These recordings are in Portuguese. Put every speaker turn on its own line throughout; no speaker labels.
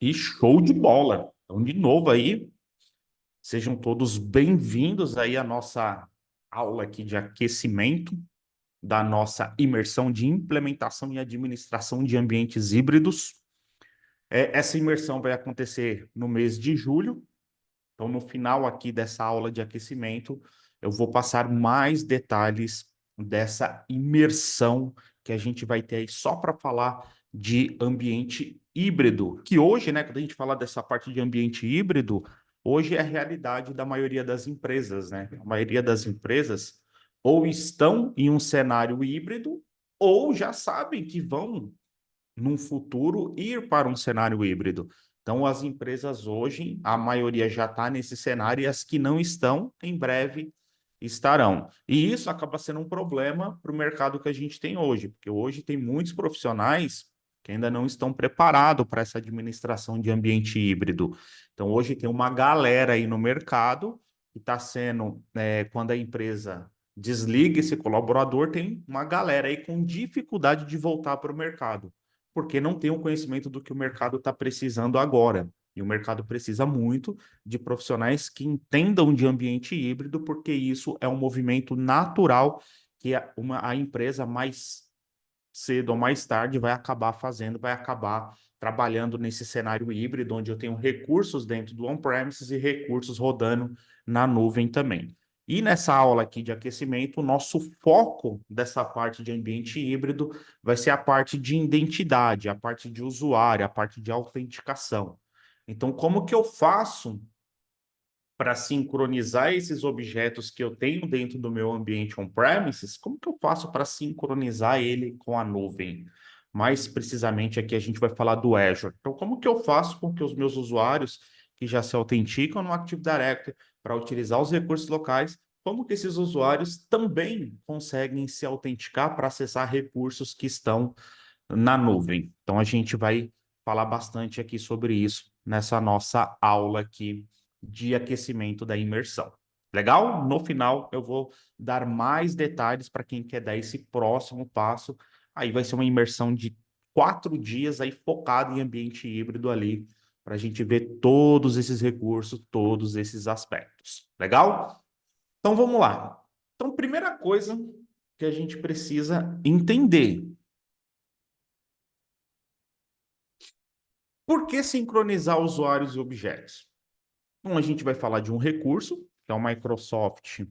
E show de bola. Então, de novo aí, sejam todos bem-vindos aí à nossa aula aqui de aquecimento da nossa imersão de implementação e administração de ambientes híbridos. Essa imersão vai acontecer no mês de julho. Então, no final aqui dessa aula de aquecimento, eu vou passar mais detalhes dessa imersão que a gente vai ter aí só para falar de ambiente híbrido, que hoje, né, quando a gente fala dessa parte de ambiente híbrido, hoje é a realidade da maioria das empresas, né? A maioria das empresas ou estão em um cenário híbrido ou já sabem que vão num futuro, ir para um cenário híbrido. Então, as empresas hoje, a maioria já está nesse cenário e as que não estão, em breve estarão. E isso acaba sendo um problema para o mercado que a gente tem hoje, porque hoje tem muitos profissionais que ainda não estão preparados para essa administração de ambiente híbrido. Então, hoje tem uma galera aí no mercado que está sendo, quando a empresa desliga esse colaborador, tem uma galera aí com dificuldade de voltar para o mercado porque não tem o conhecimento do que o mercado está precisando agora. E o mercado precisa muito de profissionais que entendam de ambiente híbrido, porque isso é um movimento natural que a empresa mais cedo ou mais tarde vai acabar fazendo, vai acabar trabalhando nesse cenário híbrido, onde eu tenho recursos dentro do on-premises e recursos rodando na nuvem também. E nessa aula aqui de aquecimento, o nosso foco dessa parte de ambiente híbrido vai ser a parte de identidade, a parte de usuário, a parte de autenticação. Então, como que eu faço para sincronizar esses objetos que eu tenho dentro do meu ambiente on-premises? Como que eu faço para sincronizar ele com a nuvem? Mais precisamente aqui a gente vai falar do Azure. Então, como que eu faço com que os meus usuários que já se autenticam no Active Directory para utilizar os recursos locais, como que esses usuários também conseguem se autenticar para acessar recursos que estão na nuvem? Então, a gente vai falar bastante aqui sobre isso nessa nossa aula aqui de aquecimento da imersão. Legal? No final, eu vou dar mais detalhes para quem quer dar esse próximo passo. Aí vai ser uma imersão de 4 dias aí focada em ambiente híbrido ali, para a gente ver todos esses recursos, todos esses aspectos. Legal? Então vamos lá. Então, primeira coisa que a gente precisa entender: por que sincronizar usuários e objetos? Bom, a gente vai falar de um recurso, que é o Microsoft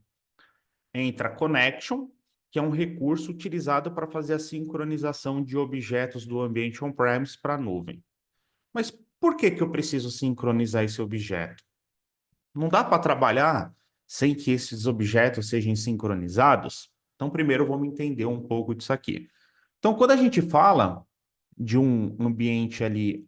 Entra Connection, que é um recurso utilizado para fazer a sincronização de objetos do ambiente on-premise para a nuvem. Mas por que que eu preciso sincronizar esse objeto? Não dá para trabalhar sem que esses objetos sejam sincronizados? Então, primeiro vamos entender um pouco disso aqui. Então, quando a gente fala de um ambiente ali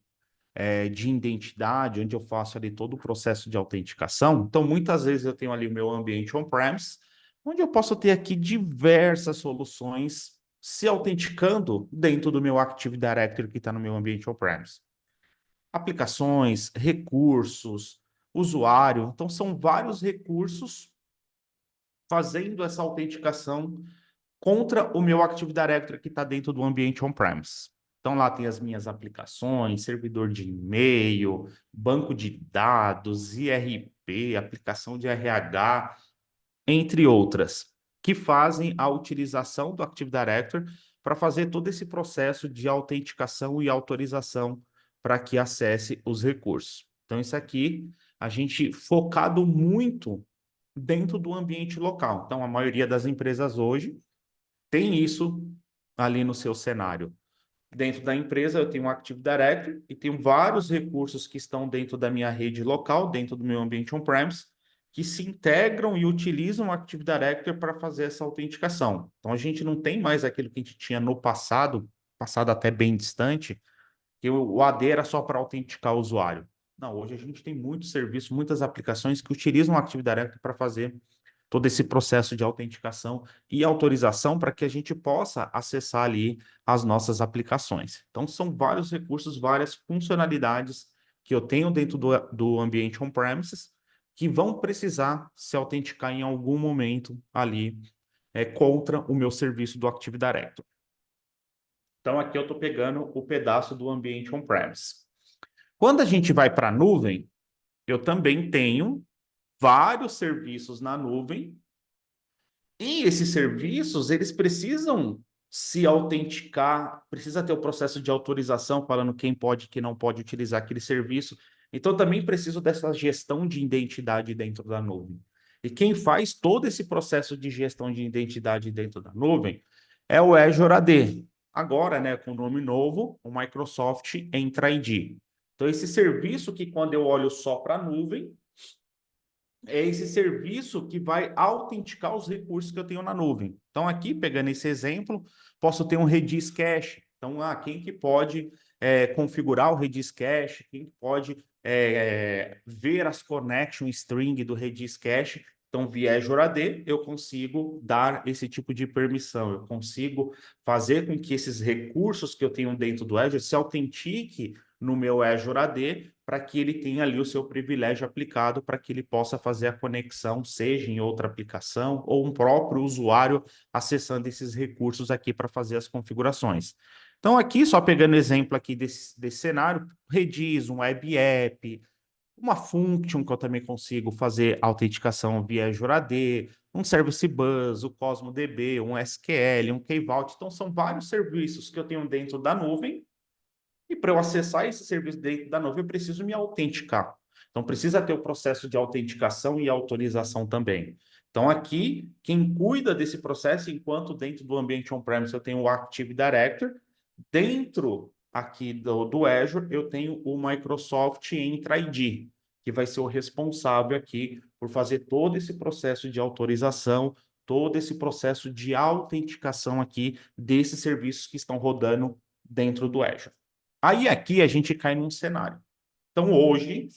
de identidade, onde eu faço ali todo o processo de autenticação. Então, muitas vezes eu tenho ali o meu ambiente on-premise, onde eu posso ter aqui diversas soluções se autenticando dentro do meu Active Directory que está no meu ambiente on-premise. Aplicações, recursos, usuário. Então, são vários recursos fazendo essa autenticação contra o meu Active Directory que está dentro do ambiente on-premise. Então, lá tem as minhas aplicações, servidor de e-mail, banco de dados, IRP, aplicação de RH, entre outras, que fazem a utilização do Active Directory para fazer todo esse processo de autenticação e autorização para que acesse os recursos. Então, isso aqui, a gente focado muito dentro do ambiente local. Então, a maioria das empresas hoje tem isso ali no seu cenário. Dentro da empresa, eu tenho um Active Directory e tenho vários recursos que estão dentro da minha rede local, dentro do meu ambiente on-premise, que se integram e utilizam o Active Directory para fazer essa autenticação. Então, a gente não tem mais aquilo que a gente tinha no passado, passado até bem distante, que o AD era só para autenticar o usuário. Não, hoje a gente tem muitos serviços, muitas aplicações que utilizam o Active Directory para fazer todo esse processo de autenticação e autorização para que a gente possa acessar ali as nossas aplicações. Então, são vários recursos, várias funcionalidades que eu tenho dentro do ambiente on-premises que vão precisar se autenticar em algum momento ali contra o meu serviço do Active Directory. Então, aqui eu estou pegando o pedaço do ambiente on-premise. Quando a gente vai para a nuvem, eu também tenho vários serviços na nuvem e esses serviços, eles precisam se autenticar, precisa ter o processo de autorização falando quem pode e quem não pode utilizar aquele serviço. Então, também preciso dessa gestão de identidade dentro da nuvem. E quem faz todo esse processo de gestão de identidade dentro da nuvem é o Azure AD. Agora, né, com o nome novo, o Microsoft Entra ID. Então, esse serviço que quando eu olho só para a nuvem, é esse serviço que vai autenticar os recursos que eu tenho na nuvem. Então, aqui, pegando esse exemplo, posso ter um Redis Cache. Então, quem que pode configurar o Redis Cache? Quem pode ver as connection string do Redis Cache? Então, via Azure AD, eu consigo dar esse tipo de permissão. Eu consigo fazer com que esses recursos que eu tenho dentro do Azure se autentique no meu Azure AD para que ele tenha ali o seu privilégio aplicado para que ele possa fazer a conexão, seja em outra aplicação ou um próprio usuário acessando esses recursos aqui para fazer as configurações. Então, aqui, só pegando exemplo aqui desse cenário, Redis, um web app, uma function que eu também consigo fazer autenticação via Azure AD, um Service Bus, o Cosmo DB, um SQL, um Key Vault. Então, são vários serviços que eu tenho dentro da nuvem e para eu acessar esse serviço dentro da nuvem, eu preciso me autenticar. Então, precisa ter o processo de autenticação e autorização também. Então, aqui, quem cuida desse processo, enquanto dentro do ambiente on-premise eu tenho o Active Directory, dentro aqui do Azure eu tenho o Microsoft Entra ID, que vai ser o responsável aqui por fazer todo esse processo de autorização, todo esse processo de autenticação aqui desses serviços que estão rodando dentro do Azure. Aí aqui a gente cai num cenário. Então, hoje,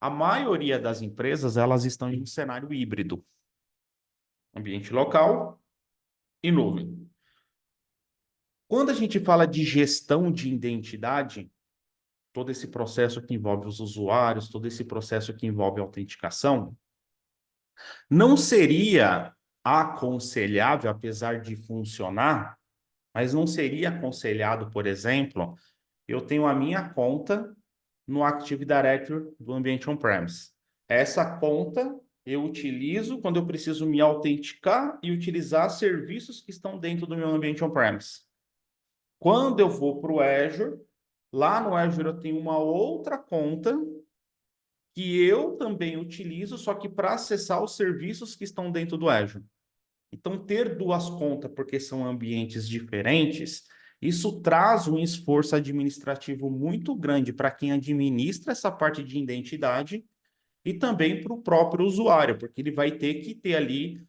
a maioria das empresas, elas estão em um cenário híbrido. Ambiente local e nuvem. Quando a gente fala de gestão de identidade, todo esse processo que envolve os usuários, todo esse processo que envolve a autenticação, não seria aconselhável, apesar de funcionar, mas não seria aconselhado, por exemplo, eu tenho a minha conta no Active Directory do ambiente on-premise. Essa conta eu utilizo quando eu preciso me autenticar e utilizar serviços que estão dentro do meu ambiente on-premise. Quando eu vou para o Azure, lá no Azure eu tenho uma outra conta que eu também utilizo, só que para acessar os serviços que estão dentro do Azure. Então, ter duas contas, porque são ambientes diferentes, isso traz um esforço administrativo muito grande para quem administra essa parte de identidade e também para o próprio usuário, porque ele vai ter que ter ali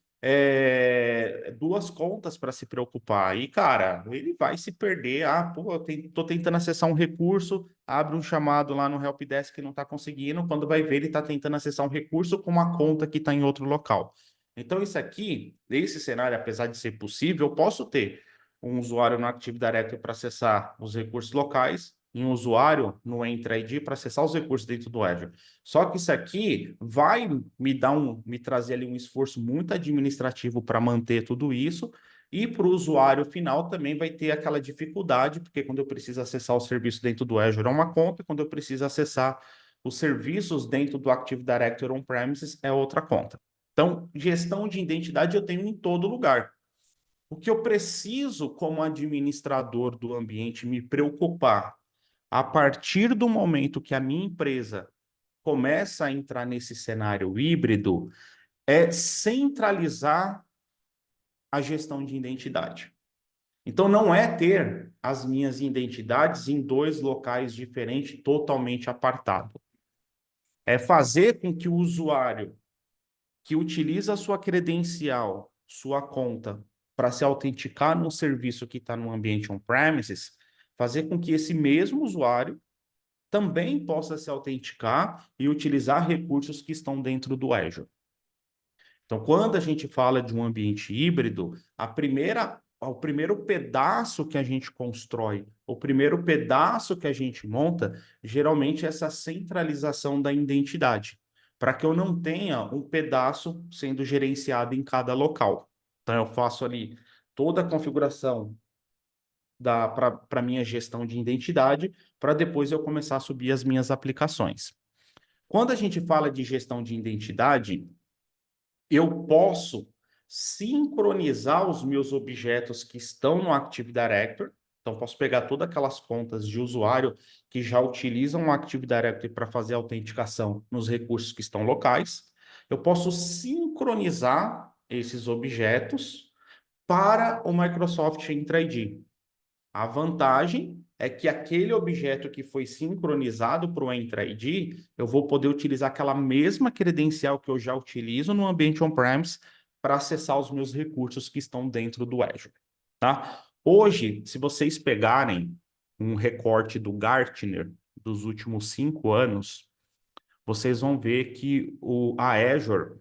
duas contas para se preocupar. E, cara, ele vai se perder. Pô, tô tentando acessar um recurso, abre um chamado lá no Helpdesk que não está conseguindo. Quando vai ver, ele está tentando acessar um recurso com uma conta que está em outro local. Então, isso aqui, nesse cenário, apesar de ser possível, eu posso ter um usuário no Active Directory para acessar os recursos locais e um usuário no Entra ID para acessar os recursos dentro do Azure. Só que isso aqui vai me trazer ali um esforço muito administrativo para manter tudo isso, e para o usuário final também vai ter aquela dificuldade, porque quando eu preciso acessar o serviço dentro do Azure é uma conta, quando eu preciso acessar os serviços dentro do Active Directory on-premises é outra conta. Então, gestão de identidade eu tenho em todo lugar. O que eu preciso, como administrador do ambiente, me preocupar a partir do momento que a minha empresa começa a entrar nesse cenário híbrido, é centralizar a gestão de identidade. Então, não é ter as minhas identidades em dois locais diferentes, totalmente apartado. É fazer com que o usuário que utiliza a sua credencial, sua conta, para se autenticar num serviço que está no ambiente on-premises, fazer com que esse mesmo usuário também possa se autenticar e utilizar recursos que estão dentro do Azure. Então, quando a gente fala de um ambiente híbrido, o primeiro pedaço que a gente constrói, o primeiro pedaço que a gente monta, geralmente é essa centralização da identidade, para que eu não tenha um pedaço sendo gerenciado em cada local. Então, eu faço ali toda a configuração para a minha gestão de identidade, para depois eu começar a subir as minhas aplicações. Quando a gente fala de gestão de identidade, eu posso sincronizar os meus objetos que estão no Active Directory. Então, posso pegar todas aquelas contas de usuário que já utilizam o Active Directory para fazer a autenticação nos recursos que estão locais. Eu posso sincronizar esses objetos para o Microsoft Entra ID. A vantagem é que aquele objeto que foi sincronizado para o Entra ID, eu vou poder utilizar aquela mesma credencial que eu já utilizo no ambiente on-premise para acessar os meus recursos que estão dentro do Azure, tá? Hoje, se vocês pegarem um recorte do Gartner dos últimos 5 anos, vocês vão ver que a Azure,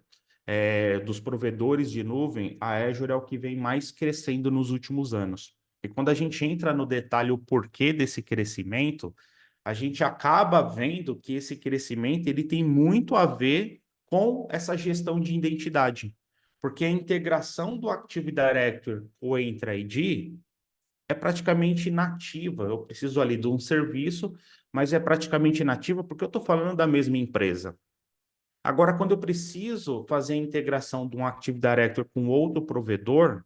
dos provedores de nuvem, a Azure é o que vem mais crescendo nos últimos anos. E quando a gente entra no detalhe o porquê desse crescimento, a gente acaba vendo que esse crescimento ele tem muito a ver com essa gestão de identidade. Porque a integração do Active Directory com o Entra ID é praticamente nativa. Eu preciso ali de um serviço, mas é praticamente nativa porque eu estou falando da mesma empresa. Agora, quando eu preciso fazer a integração de um Active Directory com outro provedor,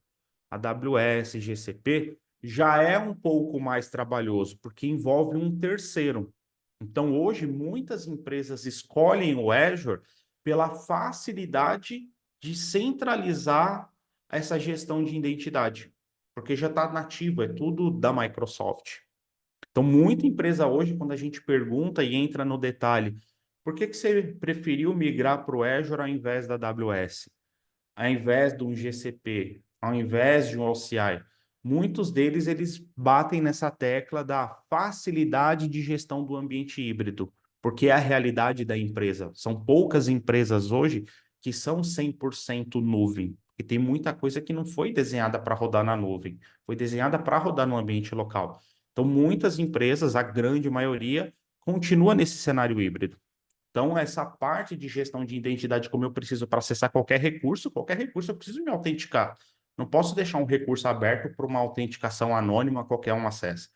AWS, GCP, já é um pouco mais trabalhoso, porque envolve um terceiro. Então, hoje, muitas empresas escolhem o Azure pela facilidade de centralizar essa gestão de identidade, porque já está nativo, é tudo da Microsoft. Então, muita empresa hoje, quando a gente pergunta e entra no detalhe, por que você preferiu migrar para o Azure ao invés da AWS? Ao invés de um GCP, ao invés de um OCI? Muitos deles, eles batem nessa tecla da facilidade de gestão do ambiente híbrido, porque é a realidade da empresa. São poucas empresas hoje que são 100% nuvem, e tem muita coisa que não foi desenhada para rodar na nuvem, foi desenhada para rodar no ambiente local. Então, muitas empresas, a grande maioria, continua nesse cenário híbrido. Então, essa parte de gestão de identidade, como eu preciso para acessar qualquer recurso eu preciso me autenticar. Não posso deixar um recurso aberto para uma autenticação anônima, qualquer um acessa.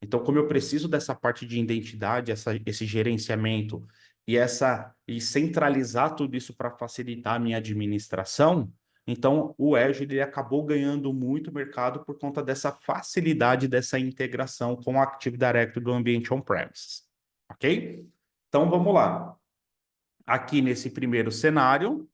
Então, como eu preciso dessa parte de identidade, esse gerenciamento e centralizar tudo isso para facilitar a minha administração, então o Azure ele acabou ganhando muito mercado por conta dessa facilidade dessa integração com o Active Directory do ambiente on-premises. Ok? Então vamos lá. Aqui nesse primeiro cenário,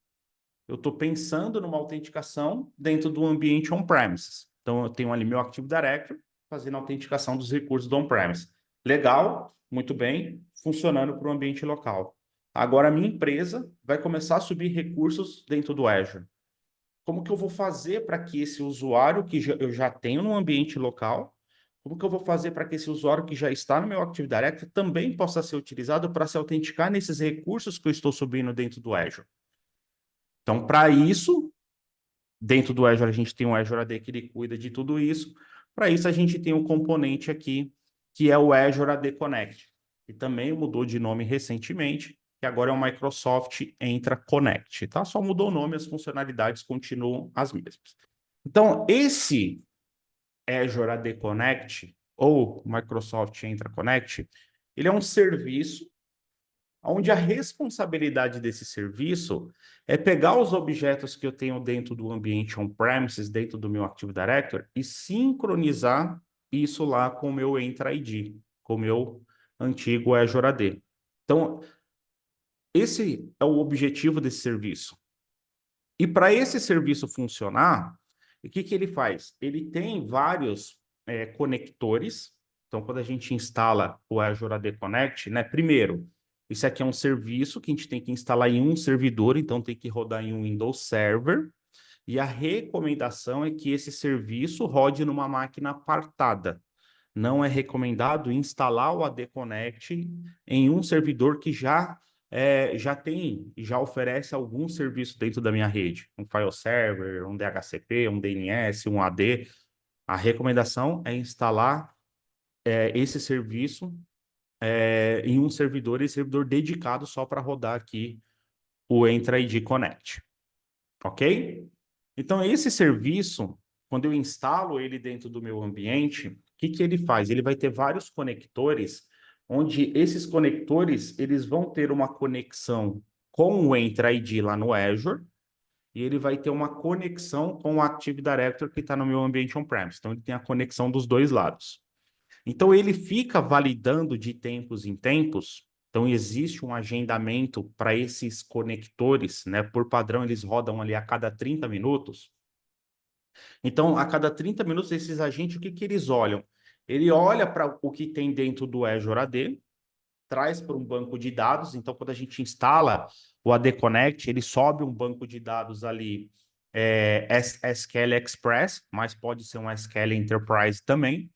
eu estou pensando numa autenticação dentro do ambiente on-premises. Então, eu tenho ali meu Active Directory fazendo a autenticação dos recursos do on-premise. Legal, muito bem, funcionando para o ambiente local. Agora, a minha empresa vai começar a subir recursos dentro do Azure. Como que eu vou fazer para que esse usuário que eu já tenho no ambiente local, como que eu vou fazer para que esse usuário que já está no meu Active Directory também possa ser utilizado para se autenticar nesses recursos que eu estou subindo dentro do Azure? Então, para isso, dentro do Azure, a gente tem o Azure AD que ele cuida de tudo isso. Para isso, a gente tem um componente aqui, que é o Azure AD Connect, que também mudou de nome recentemente, que agora é o Microsoft Entra Connect, tá? Só mudou o nome, as funcionalidades continuam as mesmas. Então, esse Azure AD Connect, ou Microsoft Entra Connect, ele é um serviço onde a responsabilidade desse serviço é pegar os objetos que eu tenho dentro do ambiente on-premises, dentro do meu Active Directory, e sincronizar isso lá com o meu Entra ID, com o meu antigo Azure AD. Então, esse é o objetivo desse serviço. E para esse serviço funcionar, o que ele faz? Ele tem vários conectores. Então, quando a gente instala o Azure AD Connect, né? Primeiro, isso aqui é um serviço que a gente tem que instalar em um servidor, então tem que rodar em um Windows Server. E a recomendação é que esse serviço rode numa máquina apartada. Não é recomendado instalar o AD Connect em um servidor que já tem e já oferece algum serviço dentro da minha rede. Um file server, um DHCP, um DNS, um AD. A recomendação é instalar esse serviço em um servidor, e servidor dedicado só para rodar aqui o Entra ID Connect. Ok? Então, esse serviço, quando eu instalo ele dentro do meu ambiente, que ele faz? Ele vai ter vários conectores, onde esses conectores eles vão ter uma conexão com o Entra ID lá no Azure, e ele vai ter uma conexão com o Active Directory que está no meu ambiente on-premise. Então, ele tem a conexão dos dois lados. Então, ele fica validando de tempos em tempos. Então, existe um agendamento para esses conectores, né? Por padrão, eles rodam ali a cada 30 minutos. Então, a cada 30 minutos, esses agentes, o que, que eles olham? Ele olha para o que tem dentro do Azure AD, traz para um banco de dados. Então, quando a gente instala o AD Connect, ele sobe um banco de dados ali, SQL Express, mas pode ser um SQL Enterprise também.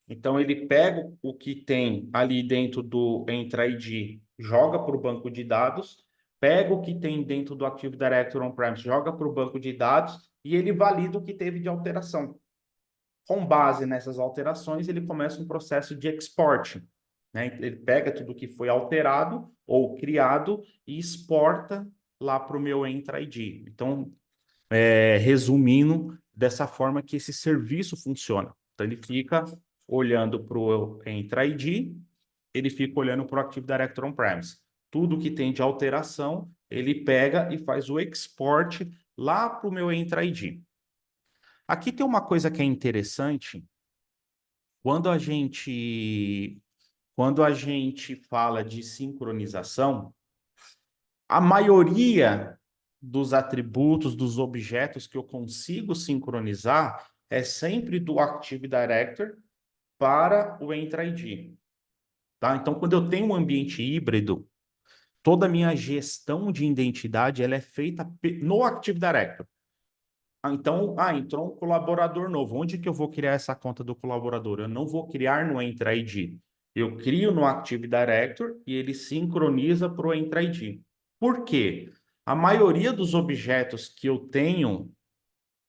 Então, ele pega o que tem ali dentro do Entra ID, joga para o banco de dados, pega o que tem dentro do Active Directory On-Premise, joga para o banco de dados e ele valida o que teve de alteração. Com base nessas alterações, ele começa um processo de export, né? Ele pega tudo que foi alterado ou criado e exporta lá para o meu Entra ID. Então, resumindo, dessa forma que esse serviço funciona. Então, ele fica olhando para o Entra ID, ele fica olhando para o Active Directory On-Premise. Tudo que tem de alteração, ele pega e faz o export lá para o meu Entra ID. Aqui tem uma coisa que é interessante. Quando a gente, quando a gente fala de sincronização, a maioria dos atributos, dos objetos que eu consigo sincronizar é sempre do Active Directory para o Entra ID. Tá? Então, quando eu tenho um ambiente híbrido, toda a minha gestão de identidade ela é feita no Active Directory. Então, entrou um colaborador novo. Onde que eu vou criar essa conta do colaborador? Eu não vou criar no Entra ID. Eu crio no Active Directory e ele sincroniza para o Entra ID. Por quê? A maioria dos objetos que eu tenho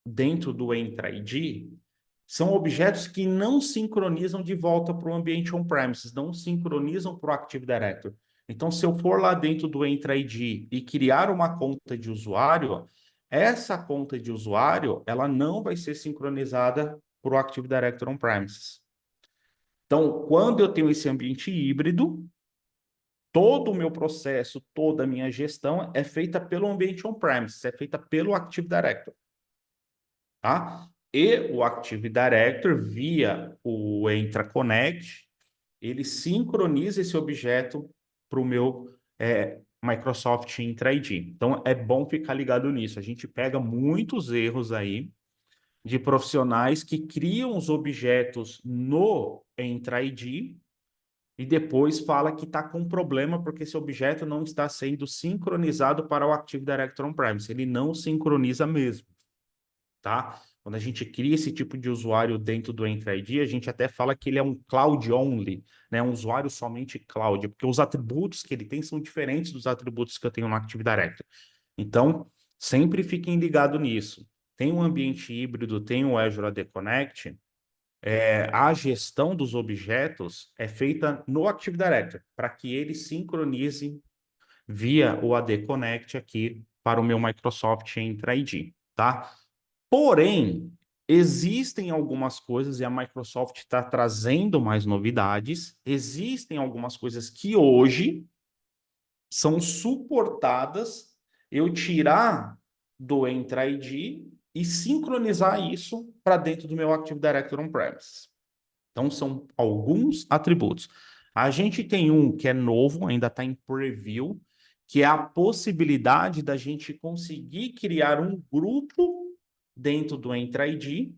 dentro do Entra ID são objetos que não sincronizam de volta para o ambiente on-premises, não sincronizam para o Active Directory. Então, se eu for lá dentro do Entra ID e criar uma conta de usuário, essa conta de usuário, ela não vai ser sincronizada para o Active Directory on-premises. Então, quando eu tenho esse ambiente híbrido, todo o meu processo, toda a minha gestão é feita pelo ambiente on-premises, é feita pelo Active Directory, tá? E o Active Directory, via o Entra Connect, ele sincroniza esse objeto para o meu Microsoft Entra ID. Então, é bom ficar ligado nisso. A gente pega muitos erros aí de profissionais que criam os objetos no Entra ID e depois fala que está com problema porque esse objeto não está sendo sincronizado para o Active Directory On-Premise. Ele não sincroniza mesmo, tá? Quando a gente cria esse tipo de usuário dentro do Entra ID, a gente até fala que ele é um cloud only, né? Um usuário somente cloud, porque os atributos que ele tem são diferentes dos atributos que eu tenho no Active Directory. Então, sempre fiquem ligados nisso. Tem um ambiente híbrido, tem o Azure AD Connect, a gestão dos objetos é feita no Active Directory, para que ele sincronize via o AD Connect aqui para o meu Microsoft Entra ID, tá? Porém, existem algumas coisas e a Microsoft está trazendo mais novidades. Existem algumas coisas que hoje são suportadas eu tirar do Entra ID e sincronizar isso para dentro do meu Active Directory On-Premise. Então, são alguns atributos. A gente tem um que é novo, ainda está em preview, que é a possibilidade da gente conseguir criar um grupo dentro do Entra ID,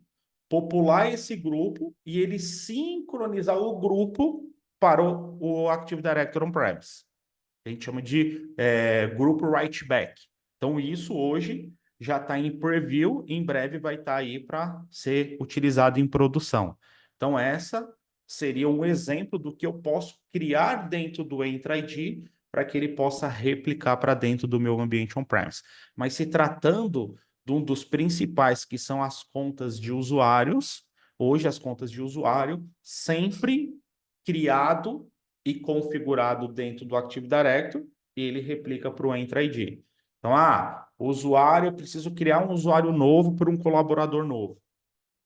popular esse grupo e ele sincronizar o grupo para o Active Directory On-Premise. A gente chama de grupo write back. Então, isso hoje já está em preview, em breve vai estar aí para ser utilizado em produção. Então, essa seria um exemplo do que eu posso criar dentro do Entra ID para que ele possa replicar para dentro do meu ambiente on-premise. Mas se tratando de um dos principais, que são as contas de usuários, hoje as contas de usuário, sempre criado e configurado dentro do Active Directory, e ele replica para o Entra ID. Então, o usuário, eu preciso criar um usuário novo para um colaborador novo.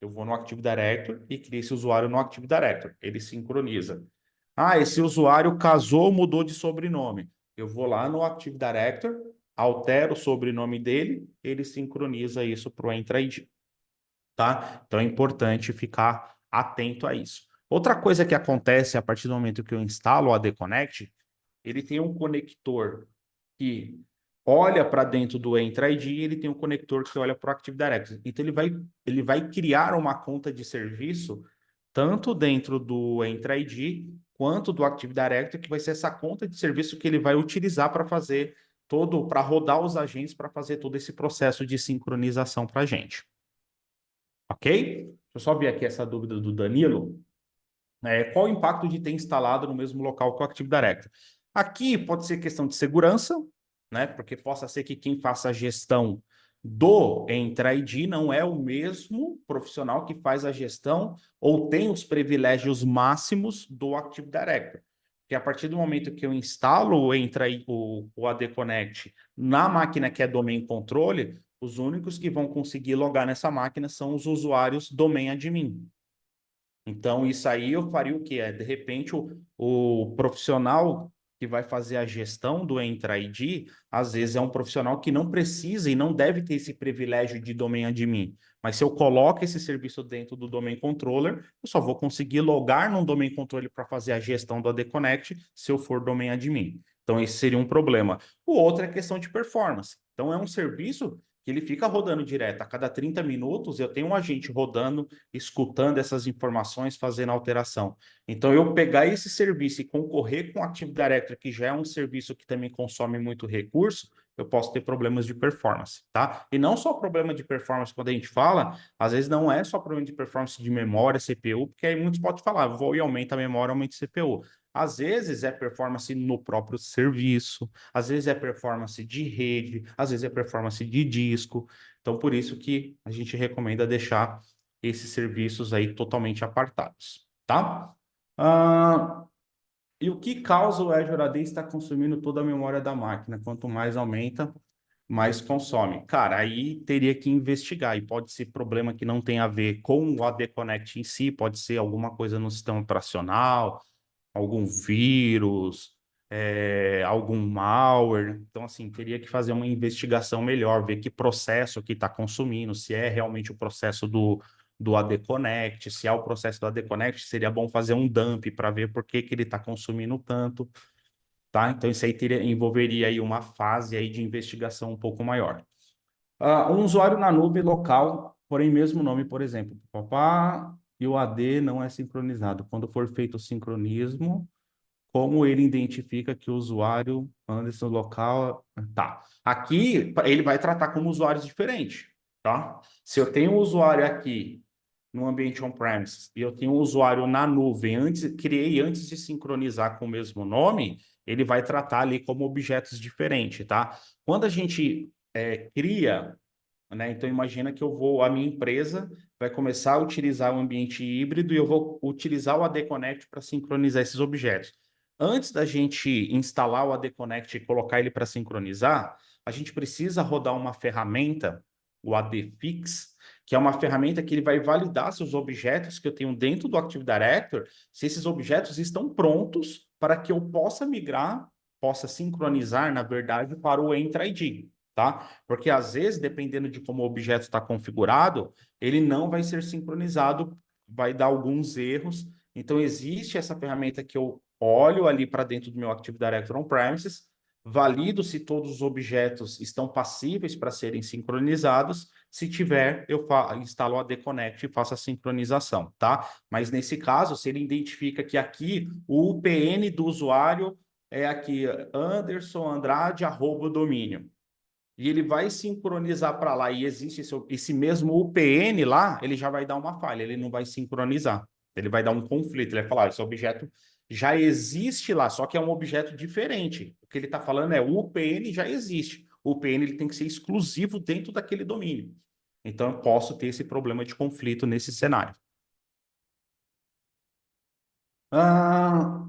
Eu vou no Active Directory e crio esse usuário no Active Directory. Ele sincroniza. Ah, esse usuário casou, mudou de sobrenome. Eu vou lá no Active Directory, altero o sobrenome dele, ele sincroniza isso para o Entra ID, tá? Então é importante ficar atento a isso. Outra coisa que acontece a partir do momento que eu instalo o AD Connect, ele tem um conector que olha para dentro do Entra ID e ele tem um conector que olha para o Active Directory. Então ele vai criar uma conta de serviço tanto dentro do Entra ID quanto do Active Directory, que vai ser essa conta de serviço que ele vai utilizar para fazer para rodar os agentes, para fazer todo esse processo de sincronização para a gente. Ok? Deixa eu só ver aqui essa dúvida do Danilo. Qual o impacto de ter instalado no mesmo local que o Active Directory? Aqui pode ser questão de segurança, né? Porque possa ser que quem faça a gestão do Entra ID não é o mesmo profissional que faz a gestão ou tem os privilégios máximos do Active Directory. Porque a partir do momento que eu instalo o AD Connect na máquina que é domain controle, os únicos que vão conseguir logar nessa máquina são os usuários domain admin. Então, isso aí eu faria o quê? De repente, o profissional que vai fazer a gestão do Entra ID, às vezes é um profissional que não precisa e não deve ter esse privilégio de domain admin. Mas se eu coloco esse serviço dentro do domain controller, eu só vou conseguir logar no domain controller para fazer a gestão do AD Connect se eu for domain admin. Então, esse seria um problema. O outro é questão de performance. Então, é um serviço que ele fica rodando direto. A cada 30 minutos, eu tenho um agente rodando, escutando essas informações, fazendo alteração. Então, eu pegar esse serviço e concorrer com o Active Directory, que já é um serviço que também consome muito recurso, eu posso ter problemas de performance, tá? E não só problema de performance quando a gente fala, às vezes não é só problema de performance de memória, CPU, porque aí muitos podem falar, vou e aumenta a memória, aumenta a CPU. Às vezes é performance no próprio serviço, às vezes é performance de rede, às vezes é performance de disco. Então, por isso que a gente recomenda deixar esses serviços aí totalmente apartados, tá? Ah, e o que causa o Azure AD estar consumindo toda a memória da máquina? Quanto mais aumenta, mais consome. Cara, aí teria que investigar, e pode ser problema que não tem a ver com o AD Connect em si, pode ser alguma coisa no sistema operacional, algum vírus, algum malware. Então, assim, teria que fazer uma investigação melhor, ver que processo que está consumindo, se é realmente o processo do AD Connect, se é o processo do AD Connect, seria bom fazer um dump para ver por que ele está consumindo tanto, tá? Então, isso aí envolveria aí uma fase aí de investigação um pouco maior. Um usuário na nuvem local, porém mesmo nome, por exemplo, papá, e o AD não é sincronizado. Quando for feito o sincronismo, como ele identifica que o usuário Anderson local. Tá. Aqui ele vai tratar como usuários diferentes, tá? Se eu tenho um usuário aqui no ambiente on-premises e eu tenho um usuário na nuvem, criei antes de sincronizar com o mesmo nome, ele vai tratar ali como objetos diferentes, tá? Quando a gente cria, né? Então, imagina que a minha empresa vai começar a utilizar o ambiente híbrido e eu vou utilizar o AD Connect para sincronizar esses objetos. Antes da gente instalar o AD Connect e colocar ele para sincronizar, a gente precisa rodar uma ferramenta, o AD Fix, que é uma ferramenta que ele vai validar se os objetos que eu tenho dentro do Active Directory, se esses objetos estão prontos para que eu possa migrar, possa sincronizar, na verdade, para o Entra ID. Tá? Porque às vezes, dependendo de como o objeto está configurado, ele não vai ser sincronizado, vai dar alguns erros. Então, existe essa ferramenta que eu olho ali para dentro do meu Active Directory on-premises, valido se todos os objetos estão passíveis para serem sincronizados. Se tiver, eu instalo a Deconnect e faço a sincronização, tá? Mas nesse caso, se ele identifica que aqui o UPN do usuário é aqui, Anderson Andrade, arroba domínio, e ele vai sincronizar para lá e existe esse mesmo UPN lá, ele já vai dar uma falha, ele não vai sincronizar. Ele vai dar um conflito, ele vai falar, esse objeto já existe lá, só que é um objeto diferente. O que ele está falando é, o UPN já existe. O UPN ele tem que ser exclusivo dentro daquele domínio. Então, eu posso ter esse problema de conflito nesse cenário. Ah,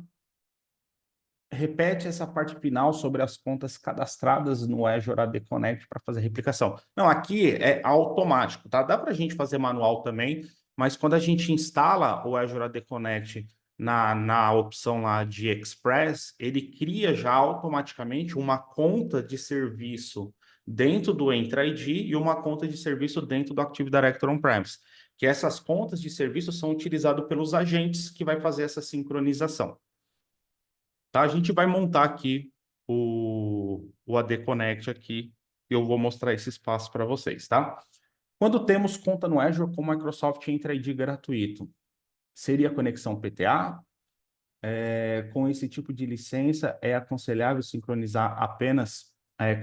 repete essa parte final sobre as contas cadastradas no Azure AD Connect para fazer a replicação. Não, aqui é automático, tá? Dá para a gente fazer manual também, mas quando a gente instala o Azure AD Connect na opção lá de Express, ele cria já automaticamente uma conta de serviço dentro do Entra ID e uma conta de serviço dentro do Active Directory On-Premise, que essas contas de serviço são utilizadas pelos agentes que vai fazer essa sincronização. Tá? A gente vai montar aqui o AD Connect aqui e eu vou mostrar esse espaço para vocês, tá? Quando temos conta no Azure com Microsoft Entra ID gratuito, seria conexão PTA? Com esse tipo de licença, é aconselhável sincronizar apenas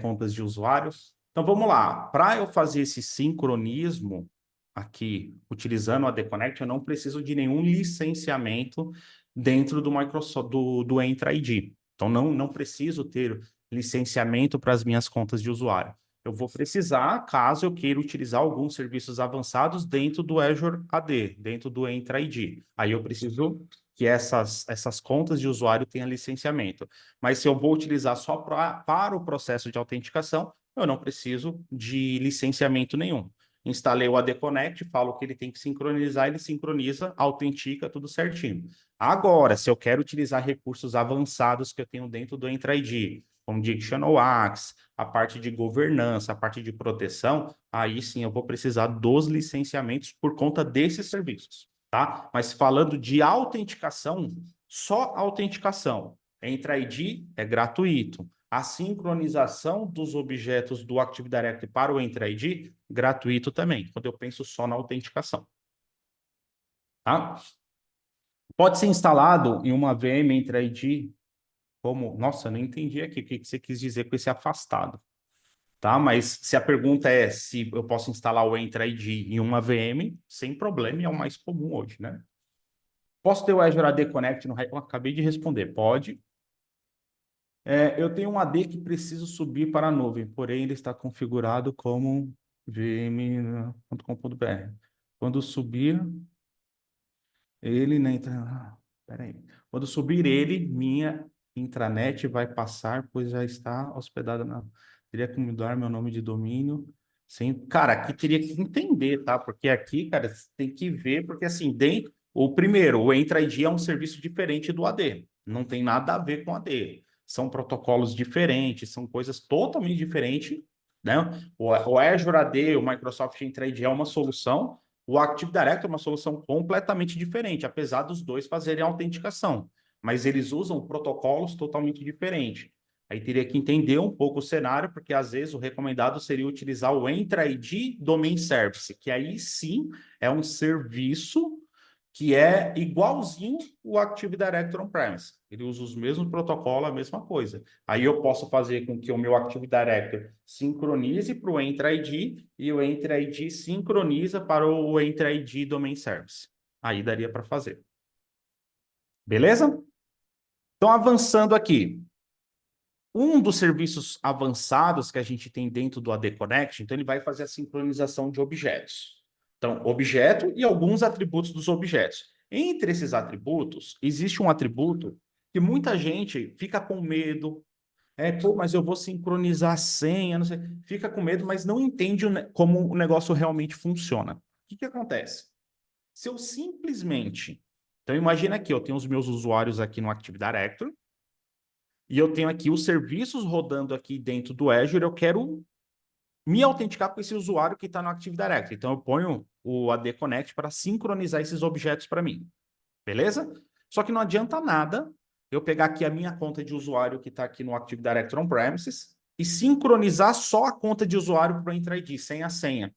contas de usuários? Então, vamos lá. Para eu fazer esse sincronismo aqui, utilizando o AD Connect, eu não preciso de nenhum licenciamento dentro do Microsoft, do Entra ID. Então, não preciso ter licenciamento para as minhas contas de usuário. Eu vou precisar, caso eu queira utilizar alguns serviços avançados dentro do Azure AD, dentro do Entra ID. Aí eu preciso que essas contas de usuário tenham licenciamento. Mas se eu vou utilizar só para o processo de autenticação, eu não preciso de licenciamento nenhum. Instalei o AD Connect, falo que ele tem que sincronizar, ele sincroniza, autentica, tudo certinho. Agora, se eu quero utilizar recursos avançados que eu tenho dentro do Entra ID, como Dictional Access, a parte de governança, a parte de proteção, aí sim eu vou precisar dos licenciamentos por conta desses serviços. Tá? Mas falando de autenticação, só autenticação. Entra ID é gratuito. A sincronização dos objetos do Active Directory para o Entra ID, gratuito também, quando eu penso só na autenticação. Tá? Pode ser instalado em uma VM Entra ID como... Nossa, eu não entendi aqui o que você quis dizer com esse afastado. Tá? Mas se a pergunta é se eu posso instalar o Entra ID em uma VM, sem problema, e é o mais comum hoje, né? Posso ter o Azure AD Connect no... Eu acabei de responder. Pode. Eu tenho um AD que preciso subir para a nuvem, porém ele está configurado como vm.com.br. Quando subir ele na peraí. Quando subir ele, minha intranet vai passar, pois já está hospedada na... Teria que mudar meu nome de domínio. Sim. Cara, aqui teria que entender, tá? Porque aqui, cara, você tem que ver, porque assim, dentro... O primeiro, o Entra ID é um serviço diferente do AD. Não tem nada a ver com AD. São protocolos diferentes, são coisas totalmente diferentes, né? O Azure AD, o Microsoft Entra ID é uma solução, o Active Directory é uma solução completamente diferente, apesar dos dois fazerem autenticação, mas eles usam protocolos totalmente diferentes. Aí teria que entender um pouco o cenário, porque às vezes o recomendado seria utilizar o Entra ID Domain Service, que aí sim é um serviço que é igualzinho o Active Directory On-Premise. Ele usa os mesmos protocolos, a mesma coisa. Aí eu posso fazer com que o meu Active Directory sincronize para o Entra ID e o Entra ID sincroniza para o Entra ID Domain Service. Aí daria para fazer. Beleza? Então, avançando aqui. Um dos serviços avançados que a gente tem dentro do AD Connect, então ele vai fazer a sincronização de objetos. Então, objeto e alguns atributos dos objetos. Entre esses atributos, existe um atributo que muita gente fica com medo. Pô, mas eu vou sincronizar a senha, não sei. Fica com medo, mas não entende como o negócio realmente funciona. O que que acontece? Se eu simplesmente... Então, imagina aqui, eu tenho os meus usuários aqui no Active Directory, e eu tenho aqui os serviços rodando aqui dentro do Azure, eu quero me autenticar com esse usuário que está no Active Directory. Então, eu ponho o AD Connect para sincronizar esses objetos para mim. Beleza? Só que não adianta nada eu pegar aqui a minha conta de usuário que está aqui no Active Directory On-Premises e sincronizar só a conta de usuário para o Entra ID, sem a senha.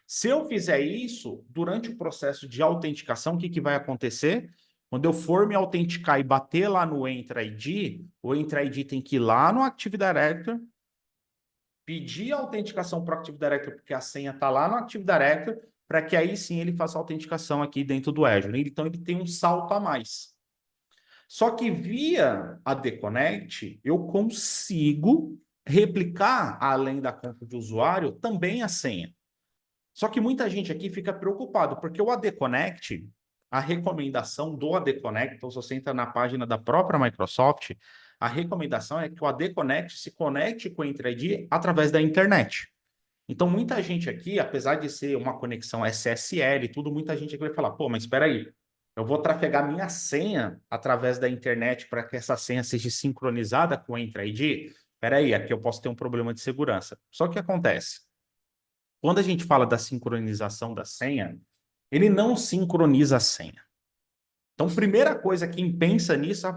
Se eu fizer isso, durante o processo de autenticação, o que, que vai acontecer? Quando eu for me autenticar e bater lá no Entra ID, o Entra ID tem que ir lá no Active Directory, pedir a autenticação para o Active Directory, porque a senha está lá no Active Directory, para que aí sim ele faça a autenticação aqui dentro do Azure. Então ele tem um salto a mais. Só que via a Connect, eu consigo replicar, além da conta de usuário, também a senha. Só que muita gente aqui fica preocupado, porque o AD Connect, a recomendação do AD Connect, então se você entra na página da própria Microsoft, A recomendação é que o AD Connect se conecte com o Entra ID através da internet. Então, muita gente aqui, apesar de ser uma conexão SSL e tudo, muita gente aqui vai falar, pô, mas espera aí, eu vou trafegar minha senha através da internet para que essa senha seja sincronizada com o Entra ID? Espera aí, aqui eu posso ter um problema de segurança. Só que o que acontece? Quando a gente fala da sincronização da senha, ele não sincroniza a senha. Então, primeira coisa, quem pensa nisso,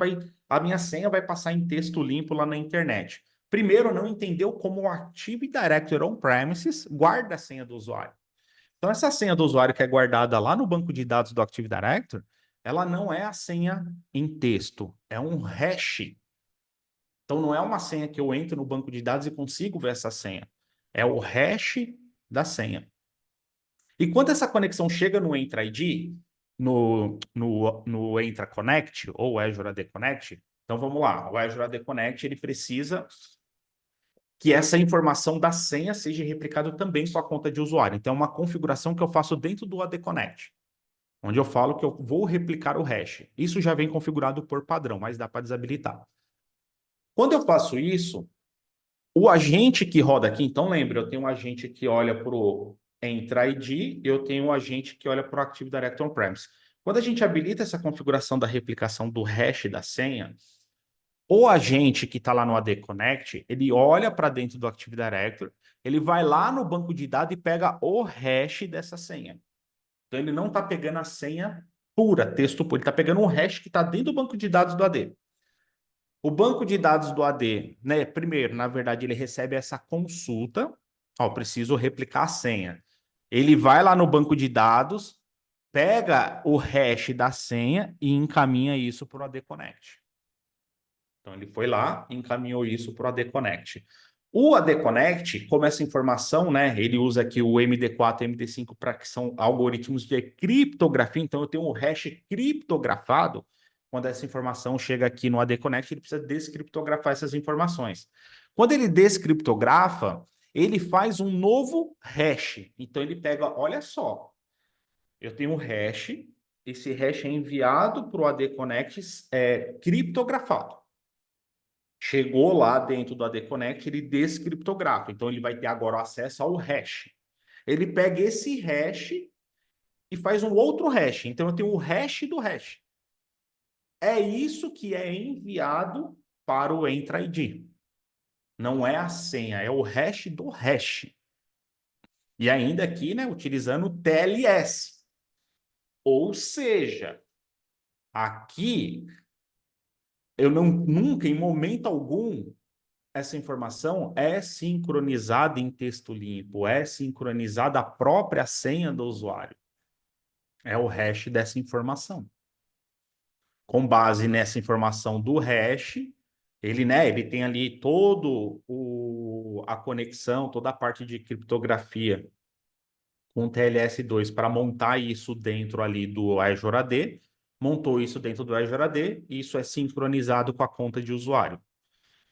a minha senha vai passar em texto limpo lá na internet. Primeiro, não entendeu como o Active Directory On-Premises guarda a senha do usuário. Então, essa senha do usuário que é guardada lá no banco de dados do Active Directory, ela não é a senha em texto, é um hash. Então, não é uma senha que eu entro no banco de dados e consigo ver essa senha. É o hash da senha. E quando essa conexão chega no Entra ID, no Entra Connect, ou Azure AD Connect, então vamos lá, o Azure AD Connect ele precisa que essa informação da senha seja replicada também com a conta de usuário. Então, é uma configuração que eu faço dentro do AD Connect, onde eu falo que eu vou replicar o hash. Isso já vem configurado por padrão, mas dá para desabilitar. Quando eu faço isso, o agente que roda aqui, então lembra, eu tenho um agente que olha para o Entra ID, eu tenho um agente que olha para o Active Directory On-Premise. Quando a gente habilita essa configuração da replicação do hash da senha, o agente que está lá no AD Connect, ele olha para dentro do Active Directory, ele vai lá no banco de dados e pega o hash dessa senha. Então, ele não está pegando a senha pura, texto puro, ele está pegando um hash que está dentro do banco de dados do AD. O banco de dados do AD, né? Primeiro, na verdade, ele recebe essa consulta. Ó, preciso replicar a senha. Ele vai lá no banco de dados, pega o hash da senha e encaminha isso para o AD Connect. Então, ele foi lá e encaminhou isso para o AD Connect. O AD Connect, como essa informação, né? Ele usa aqui o MD4 e MD5 para que são algoritmos de criptografia. Então, eu tenho um hash criptografado. Quando essa informação chega aqui no AD Connect, ele precisa descriptografar essas informações. Quando ele descriptografa, ele faz um novo hash. Então, ele pega, olha só, eu tenho um hash, esse hash é enviado para o AD Connect criptografado. Chegou lá dentro do AD Connect, ele descriptografa. Então, ele vai ter agora o acesso ao hash. Ele pega esse hash e faz um outro hash. Então, eu tenho o hash do hash. É isso que é enviado para o Entra ID. Não é a senha, é o hash do hash. E ainda aqui, né, utilizando o TLS. Ou seja, aqui eu nunca, em momento algum, essa informação é sincronizada em texto limpo, é sincronizada a própria senha do usuário. É o hash dessa informação. Com base nessa informação do hash, ele tem ali a conexão, toda a parte de criptografia com o TLS2 para montar isso dentro ali do Azure AD, montou isso dentro do Azure AD, e isso é sincronizado com a conta de usuário.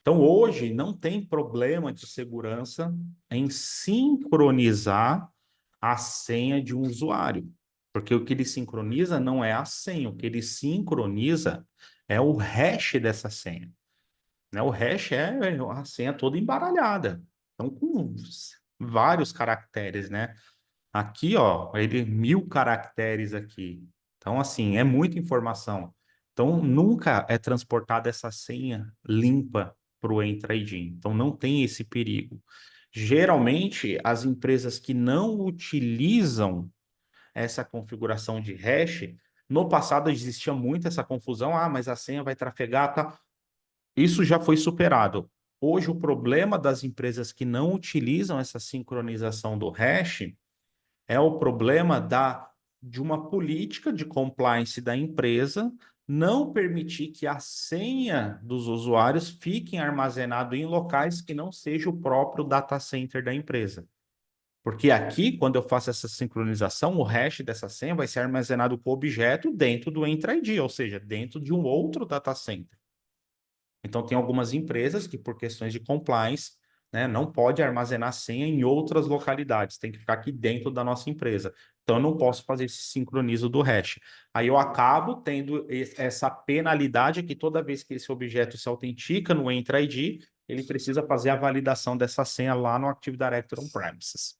Então, hoje, não tem problema de segurança em sincronizar a senha de um usuário. Porque o que ele sincroniza não é a senha, o que ele sincroniza é o hash dessa senha. Né? O hash é a senha toda embaralhada. Então, com vários caracteres, né? Aqui, ó, ele 1.000 caracteres aqui. Então, assim, é muita informação. Então, nunca é transportada essa senha limpa para o Entra ID. Então, não tem esse perigo. Geralmente, as empresas que não utilizam essa configuração de hash, no passado existia muito essa confusão, mas a senha vai trafegar, tá? Isso já foi superado. Hoje, o problema das empresas que não utilizam essa sincronização do hash é o problema de uma política de compliance da empresa não permitir que a senha dos usuários fiquem armazenado em locais que não seja o próprio data center da empresa. Porque aqui, quando eu faço essa sincronização, o hash dessa senha vai ser armazenado com o objeto dentro do Entra ID, ou seja, dentro de um outro data center. Então, tem algumas empresas que, por questões de compliance, né? Não pode armazenar senha em outras localidades, tem que ficar aqui dentro da nossa empresa. Então, eu não posso fazer esse sincronizo do hash. Aí eu acabo tendo essa penalidade que toda vez que esse objeto se autentica no Entra ID, ele precisa fazer a validação dessa senha lá no Active Directory on-premises,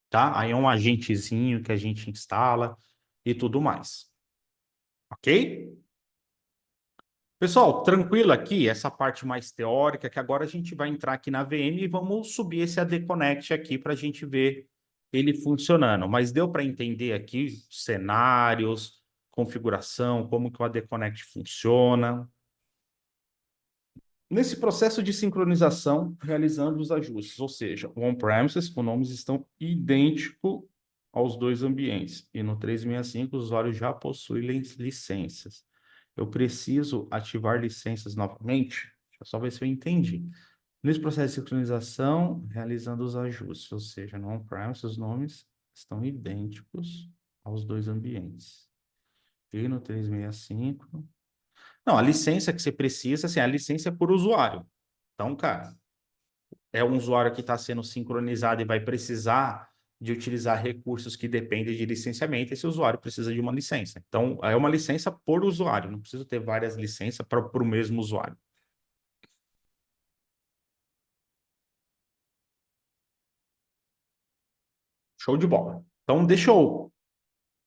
tá? Aí é um agentezinho que a gente instala e tudo mais, ok? Pessoal, tranquilo aqui, essa parte mais teórica, que agora a gente vai entrar aqui na VM e vamos subir esse AD Connect aqui para a gente ver ele funcionando. Mas deu para entender aqui cenários, configuração, como que o AD Connect funciona. Nesse processo de sincronização, realizando os ajustes, ou seja, o on-premises com nomes estão idênticos aos dois ambientes. E no 365 o usuário já possui licenças. Eu preciso ativar licenças novamente? Deixa eu só ver se eu entendi. Nesse processo de sincronização, realizando os ajustes, ou seja, no on-premises os nomes estão idênticos aos dois ambientes. E no 365 não, a licença que você precisa, assim, a licença é por usuário. Então, cara, é um usuário que está sendo sincronizado e vai precisar de utilizar recursos que dependem de licenciamento, esse usuário precisa de uma licença. Então, é uma licença por usuário, não preciso ter várias licenças para o mesmo usuário. Show de bola. Então, deixa eu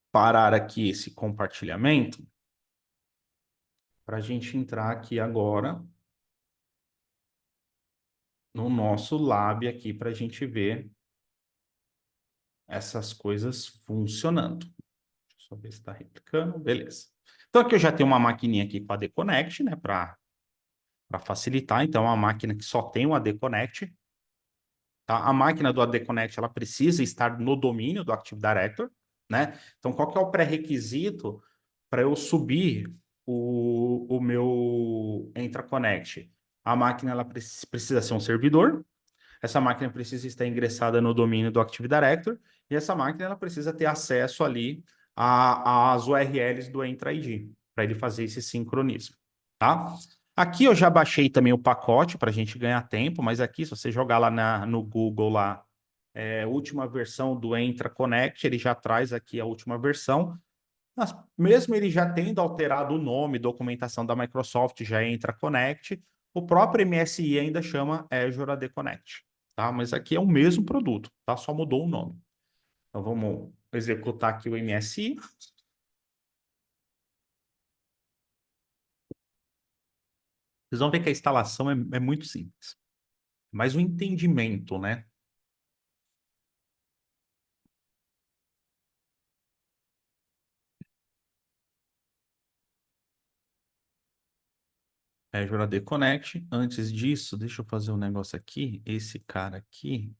parar aqui esse compartilhamento para a gente entrar aqui agora no nosso lab aqui para a gente ver essas coisas funcionando. Deixa eu só ver se está replicando. Beleza. Então, aqui eu já tenho uma maquininha aqui com a AD Connect, né? Para facilitar. Então, é uma máquina que só tem o AD Connect. Tá? A máquina do AD Connect, ela precisa estar no domínio do Active Directory, né? Então, qual que é o pré-requisito para eu subir o meu Entra Connect? A máquina, ela precisa ser um servidor. Essa máquina precisa estar ingressada no domínio do Active Directory e essa máquina ela precisa ter acesso ali às URLs do Entra ID para ele fazer esse sincronismo, tá? Aqui eu já baixei também o pacote para a gente ganhar tempo, mas aqui se você jogar lá no Google lá, última versão do Entra Connect, ele já traz aqui a última versão. Mas mesmo ele já tendo alterado o nome, documentação da Microsoft já entra Connect, o próprio MSI ainda chama Azure AD Connect, tá? Mas aqui é o mesmo produto, tá? Só mudou o nome. Então vamos executar aqui o MSI. Vocês vão ver que a instalação é muito simples, mas o entendimento, né? Azure AD Connect. Antes disso, deixa eu fazer um negócio aqui. Esse cara aqui,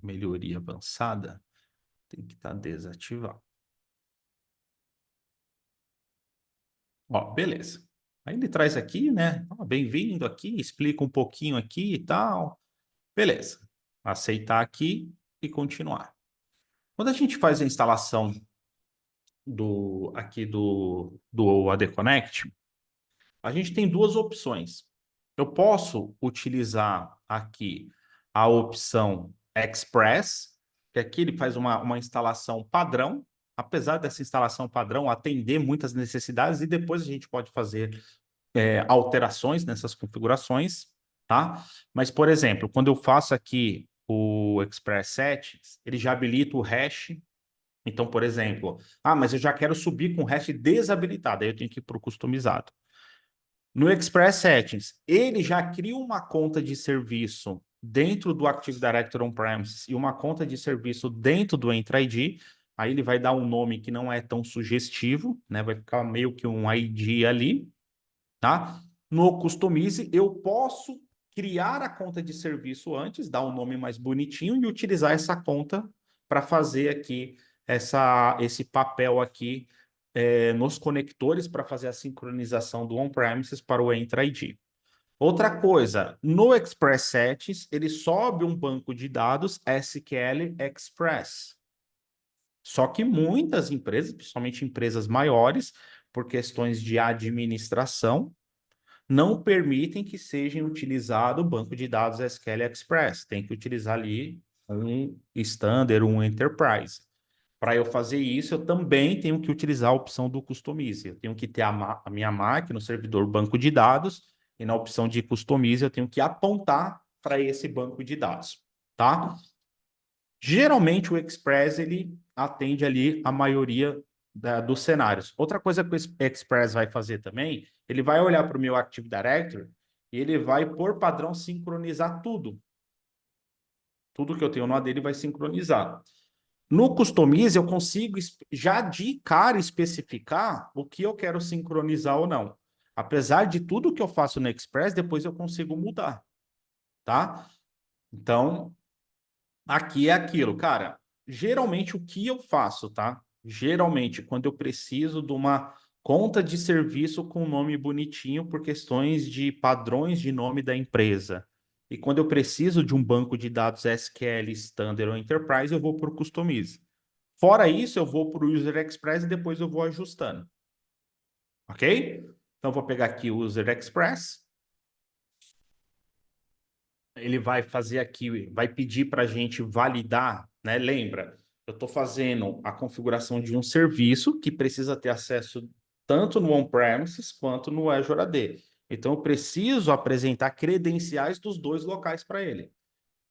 melhoria avançada, tem que estar desativado. Ó, beleza. Aí ele traz aqui, né? Ó, bem-vindo aqui, explica um pouquinho aqui e tal. Beleza. Aceitar aqui e continuar. Quando a gente faz a instalação do AD Connect, a gente tem duas opções. Eu posso utilizar aqui a opção Express, que aqui ele faz uma instalação padrão, apesar dessa instalação padrão atender muitas necessidades, e depois a gente pode fazer alterações nessas configurações, tá? Mas, por exemplo, quando eu faço aqui o Express Settings, ele já habilita o hash. Então, por exemplo, mas eu já quero subir com o hash desabilitado, aí eu tenho que ir para o customizado. No Express Settings, ele já cria uma conta de serviço dentro do Active Directory On-Premises e uma conta de serviço dentro do Entra ID. Aí ele vai dar um nome que não é tão sugestivo, né? Vai ficar meio que um ID ali, tá? No Customize, eu posso criar a conta de serviço antes, dar um nome mais bonitinho e utilizar essa conta para fazer aqui esse papel aqui nos conectores para fazer a sincronização do on-premises para o Entra ID. Outra coisa, no Express Settings, ele sobe um banco de dados SQL Express. Só que muitas empresas, principalmente empresas maiores, por questões de administração, não permitem que seja utilizado o banco de dados SQL Express. Tem que utilizar ali um Standard, um Enterprise. Para eu fazer isso, eu também tenho que utilizar a opção do Customize. Eu tenho que ter a minha máquina, o servidor banco de dados, e na opção de Customize eu tenho que apontar para esse banco de dados, tá? Geralmente o Express ele atende ali a maioria dos cenários. Outra coisa que o Express vai fazer também, ele vai olhar para o meu Active Directory e ele vai, por padrão, sincronizar tudo. Tudo que eu tenho no AD ele vai sincronizar. No Customize, eu consigo já de cara especificar o que eu quero sincronizar ou não. Apesar de tudo que eu faço no Express, depois eu consigo mudar, tá? Então, aqui é aquilo, cara. Geralmente o que eu faço, tá? Geralmente, quando eu preciso de uma conta de serviço com nome bonitinho por questões de padrões de nome da empresa. E quando eu preciso de um banco de dados SQL Standard ou Enterprise, eu vou para o Customize. Fora isso, eu vou para o User Express e depois eu vou ajustando. Ok? Então, eu vou pegar aqui o User Express. Ele vai fazer aqui, vai pedir para a gente validar, né? Lembra, eu estou fazendo a configuração de um serviço que precisa ter acesso tanto no on-premises quanto no Azure AD. Então, eu preciso apresentar credenciais dos dois locais para ele.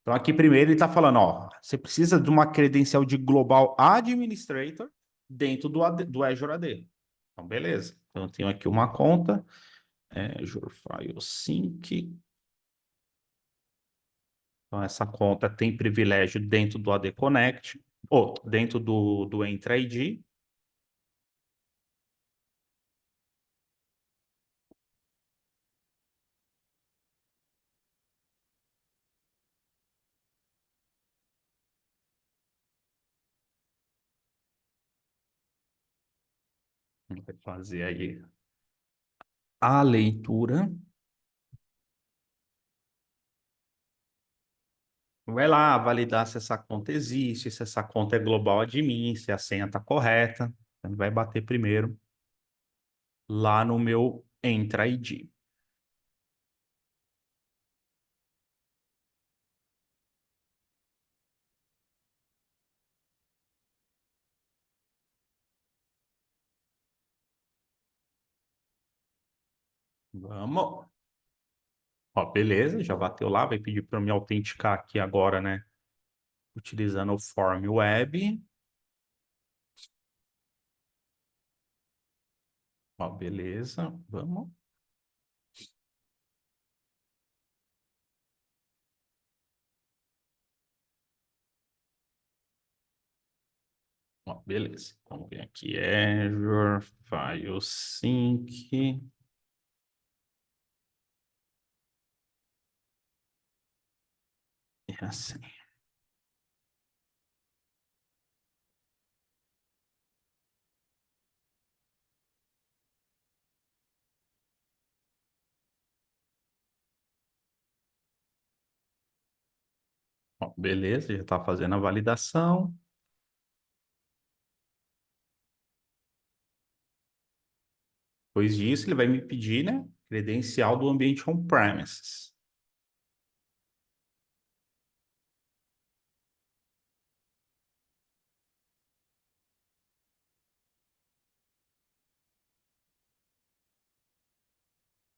Então, aqui primeiro ele está falando, ó, você precisa de uma credencial de Global Administrator dentro do Azure AD. Então, beleza. Então, eu tenho aqui uma conta, Azure File Sync. Então, essa conta tem privilégio dentro do AD Connect, ou dentro do Entra ID. Vai fazer aí a leitura. Vai lá validar se essa conta existe, se essa conta é global admin, se a senha está correta. Então, vai bater primeiro lá no meu Entra ID. Vamos. Ó, beleza, já bateu lá, vai pedir para me autenticar aqui agora, né? Utilizando o Form Web. Ó, beleza, vamos. Ó, beleza. Vamos ver aqui. Azure File Sync. É assim. Ó, beleza, já está fazendo a validação. Depois disso, ele vai me pedir, né? Credencial do ambiente on-premises.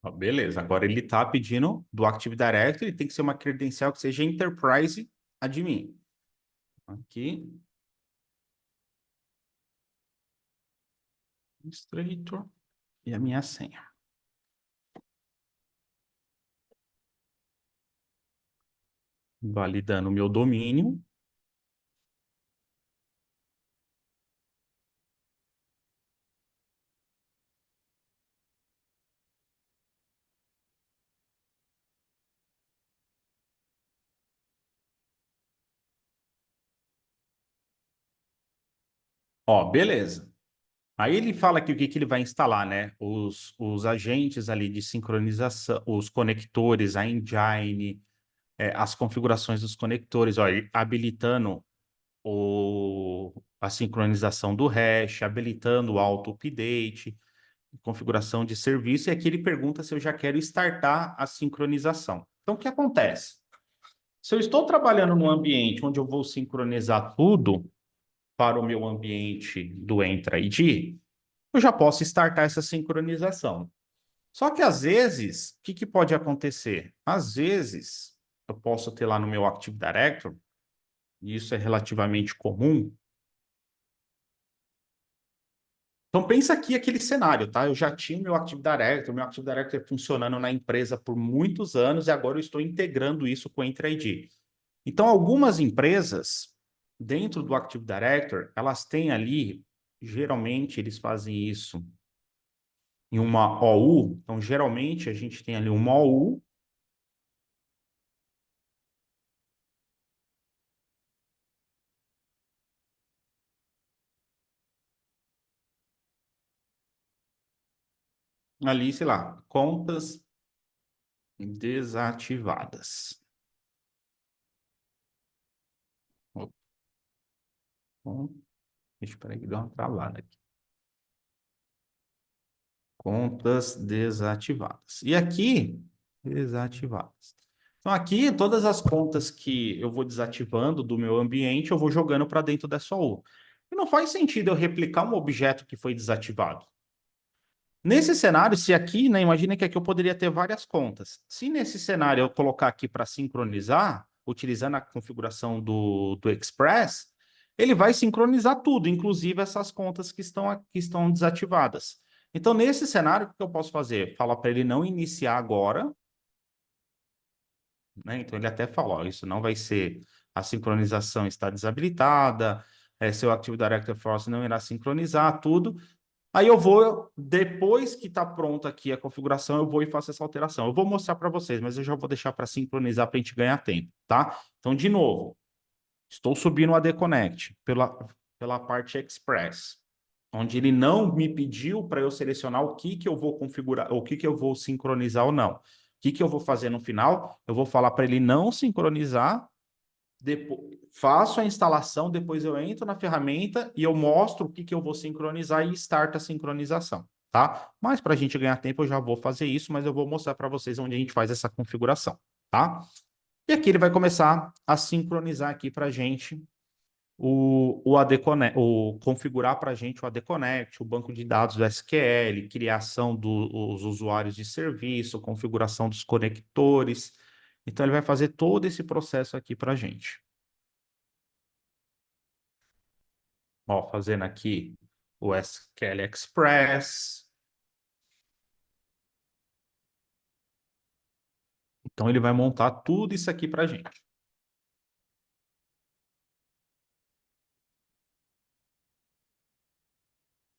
Ó, beleza. Agora ele está pedindo do Active Directory, tem que ser uma credencial que seja Enterprise Admin. Aqui. Administrator. E a minha senha. Validando o meu domínio. Ó, beleza. Aí ele fala aqui o que que ele vai instalar, né? Os agentes ali de sincronização, os conectores, a engine, as configurações dos conectores, ó, ele habilitando a sincronização do hash, habilitando o auto-update. configuração de serviço, e aqui ele pergunta se eu já quero startar a sincronização. Então, o que acontece? Se eu estou trabalhando num ambiente onde eu vou sincronizar tudo para o meu ambiente do Entra ID, eu já posso startar essa sincronização. Só que às vezes, o que, que pode acontecer? Às vezes, eu posso ter lá no meu Active Directory, e isso é relativamente comum. Então pensa aqui aquele cenário, tá? Eu já tinha o meu Active Directory funcionando na empresa por muitos anos e agora eu estou integrando isso com o Entra ID. Então algumas empresas dentro do Active Directory, elas têm ali, geralmente eles fazem isso em uma OU. Então geralmente a gente tem ali uma OU. Ali, sei lá, contas desativadas. Bom, deixa eu peraí que deu uma travada aqui. Contas desativadas. E aqui, desativadas. Então, aqui, todas as contas que eu vou desativando do meu ambiente, eu vou jogando para dentro dessa OU. E não faz sentido eu replicar um objeto que foi desativado. Nesse cenário, se aqui, né, imagina que aqui eu poderia ter várias contas. Se nesse cenário eu colocar aqui para sincronizar, utilizando a configuração do Express, ele vai sincronizar tudo, inclusive essas contas que estão desativadas. Então, nesse cenário, o que eu posso fazer? Falar para ele não iniciar agora, né? Então, ele até fala, ó, isso não vai ser, a sincronização está desabilitada, seu Active Directory Force não irá sincronizar tudo. Aí eu vou, depois que está pronta aqui a configuração, eu vou e faço essa alteração. Eu vou mostrar para vocês, mas eu já vou deixar para sincronizar para a gente ganhar tempo, tá? Então, de novo, estou subindo o AD Connect pela parte Express, onde ele não me pediu para eu selecionar o que que eu vou configurar, o que que eu vou sincronizar ou não. O que que eu vou fazer no final? Eu vou falar para ele não sincronizar, depois, faço a instalação, depois eu entro na ferramenta e eu mostro o que, que eu vou sincronizar e start a sincronização, tá? Mas para a gente ganhar tempo, eu já vou fazer isso, mas eu vou mostrar para vocês onde a gente faz essa configuração, tá? E aqui ele vai começar a sincronizar aqui para a gente o AD Connect, configurar para a gente o AD Connect, o banco de dados do SQL, criação dos usuários de serviço, configuração dos conectores. Então, ele vai fazer todo esse processo aqui para a gente. Ó, fazendo aqui o SQL Express. Então, ele vai montar tudo isso aqui para a gente.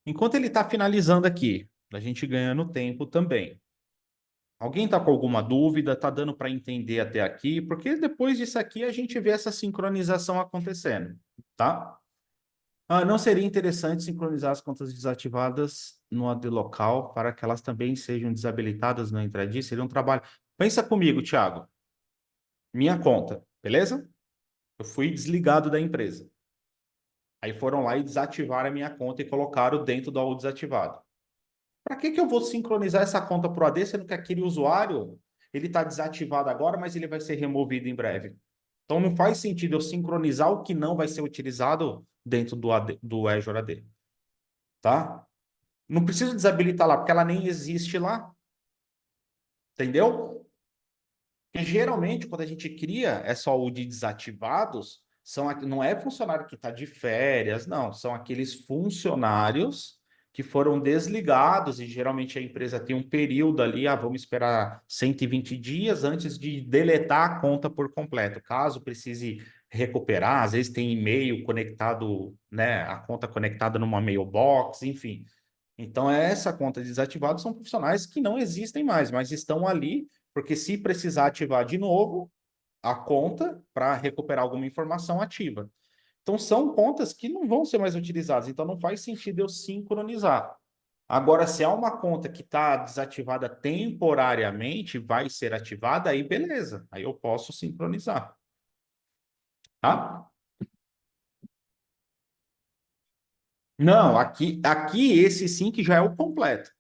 Enquanto ele está finalizando aqui, a gente ganhando tempo também. Alguém está com alguma dúvida? Está dando para entender até aqui? Porque depois disso aqui a gente vê essa sincronização acontecendo, tá? Ah, não seria interessante sincronizar as contas desativadas no AD local para que elas também sejam desabilitadas no Entra-ID? Seria um trabalho. Pensa comigo, Thiago. Minha conta, beleza? Eu fui desligado da empresa. Aí foram lá e desativaram a minha conta e colocaram dentro do AU desativado. Para que que eu vou sincronizar essa conta para o AD, sendo que aquele usuário ele está desativado agora, mas ele vai ser removido em breve? Então não faz sentido eu sincronizar o que não vai ser utilizado dentro do AD, do Azure AD, tá? Não preciso desabilitar lá, porque ela nem existe lá, entendeu? Porque geralmente, quando a gente cria essa AU de desativados, não é funcionário que está de férias, não. São aqueles funcionários que foram desligados e geralmente a empresa tem um período ali, vamos esperar 120 dias antes de deletar a conta por completo. Caso precise recuperar, às vezes tem e-mail conectado, né, a conta conectada numa mailbox, enfim. Então, essa conta desativada são profissionais que não existem mais, mas estão ali, porque se precisar ativar de novo a conta para recuperar alguma informação ativa. Então, são contas que não vão ser mais utilizadas, então não faz sentido eu sincronizar. Agora, se é uma conta que está desativada temporariamente, vai ser ativada, aí beleza, aí eu posso sincronizar, tá? Não, aqui esse sim que já é o completo.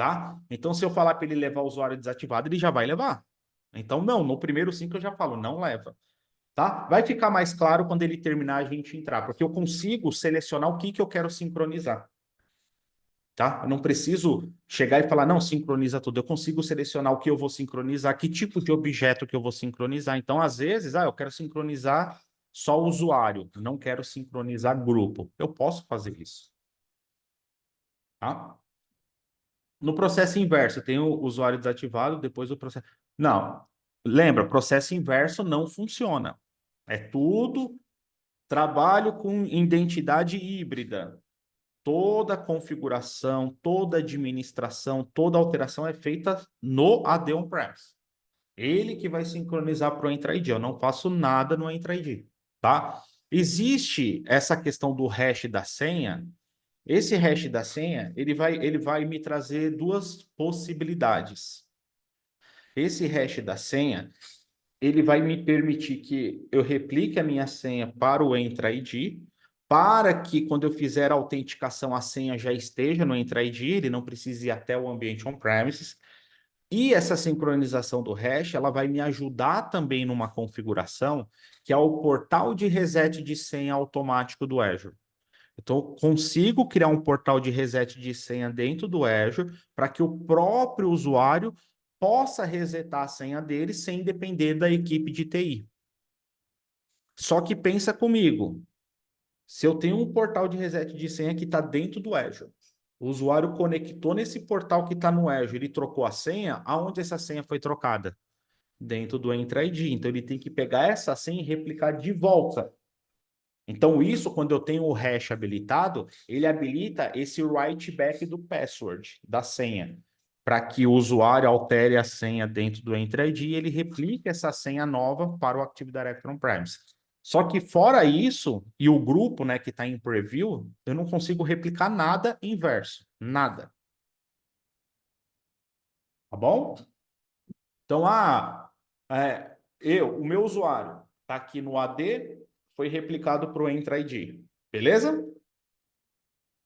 tá? Então, se eu falar para ele levar o usuário desativado, ele já vai levar. Então, não, no primeiro sim que eu já falo, não leva, tá? Vai ficar mais claro quando ele terminar a gente entrar, porque eu consigo selecionar o que que eu quero sincronizar, tá? Eu não preciso chegar e falar, não, sincroniza tudo. Eu consigo selecionar o que eu vou sincronizar, que tipo de objeto que eu vou sincronizar. Então, às vezes, eu quero sincronizar só o usuário, não quero sincronizar grupo. Eu posso fazer isso, tá? No processo inverso, tem o usuário desativado, depois o processo. Não, lembra, processo inverso não funciona. É tudo trabalho com identidade híbrida. Toda configuração, toda administração, toda alteração é feita no AD On-Premise. Ele que vai sincronizar para o Entra ID. Eu não faço nada no Entra ID, tá? Existe essa questão do hash da senha. Esse hash da senha, ele vai me trazer duas possibilidades. Esse hash da senha, ele vai me permitir que eu replique a minha senha para o Entra ID, para que quando eu fizer a autenticação, a senha já esteja no Entra ID, ele não precise ir até o ambiente on-premises. E essa sincronização do hash, ela vai me ajudar também numa configuração, que é o portal de reset de senha automático do Azure. Então, eu consigo criar um portal de reset de senha dentro do Azure para que o próprio usuário possa resetar a senha dele sem depender da equipe de TI. Só que pensa comigo, se eu tenho um portal de reset de senha que está dentro do Azure, o usuário conectou nesse portal que está no Azure, ele trocou a senha, aonde essa senha foi trocada? Dentro do Entra ID. Então, ele tem que pegar essa senha e replicar de volta. Então, isso, quando eu tenho o hash habilitado, ele habilita esse write back do password, da senha, para que o usuário altere a senha dentro do Entra ID e ele replique essa senha nova para o Active Directory on-premise. Só que fora isso, e o grupo, né, que está em preview, eu não consigo replicar nada inverso, nada, tá bom? Então, o meu usuário está aqui no AD, foi replicado para o Entra ID, beleza?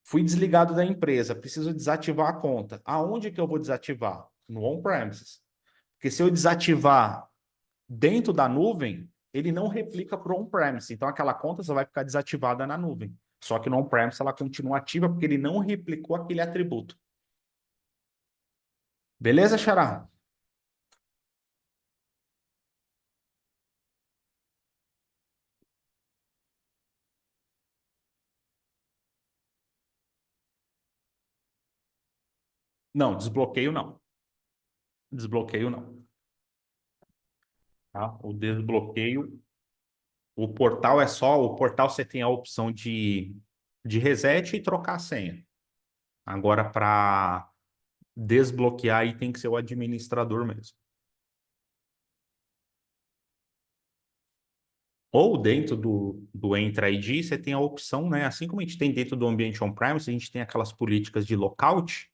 Fui desligado da empresa, preciso desativar a conta. Aonde que eu vou desativar? No on-premises. Porque se eu desativar dentro da nuvem, ele não replica para o on-premise. Então aquela conta só vai ficar desativada na nuvem. Só que no on-premise ela continua ativa porque ele não replicou aquele atributo. Beleza, Xará? Não, desbloqueio não. Desbloqueio não. Tá? O desbloqueio, o portal é só, o portal você tem a opção de reset e trocar a senha. Agora, para desbloquear aí tem que ser o administrador mesmo. Ou dentro do Entra ID, você tem a opção, né? Assim como a gente tem dentro do ambiente on-premise, a gente tem aquelas políticas de lockout.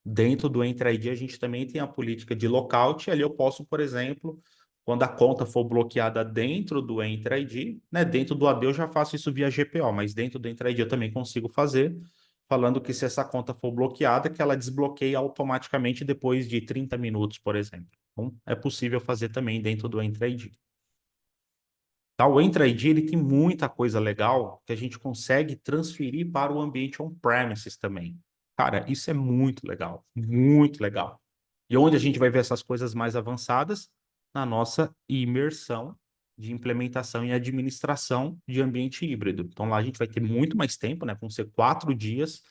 Dentro do Entra ID, a gente também tem a política de lockout. Ali eu posso, por exemplo, quando a conta for bloqueada dentro do Entra ID, né? Dentro do AD eu já faço isso via GPO, mas dentro do Entra ID eu também consigo fazer, falando que se essa conta for bloqueada, que ela desbloqueia automaticamente depois de 30 minutos, por exemplo. Então, é possível fazer também dentro do Entra ID. Tá? O Entra ID ele tem muita coisa legal que a gente consegue transferir para o ambiente on-premises também. Cara, isso é muito legal, muito legal. E onde a gente vai ver essas coisas mais avançadas? Na nossa imersão de implementação e administração de ambiente híbrido. Então lá a gente vai ter muito mais tempo, né? Vão ser 4 dias,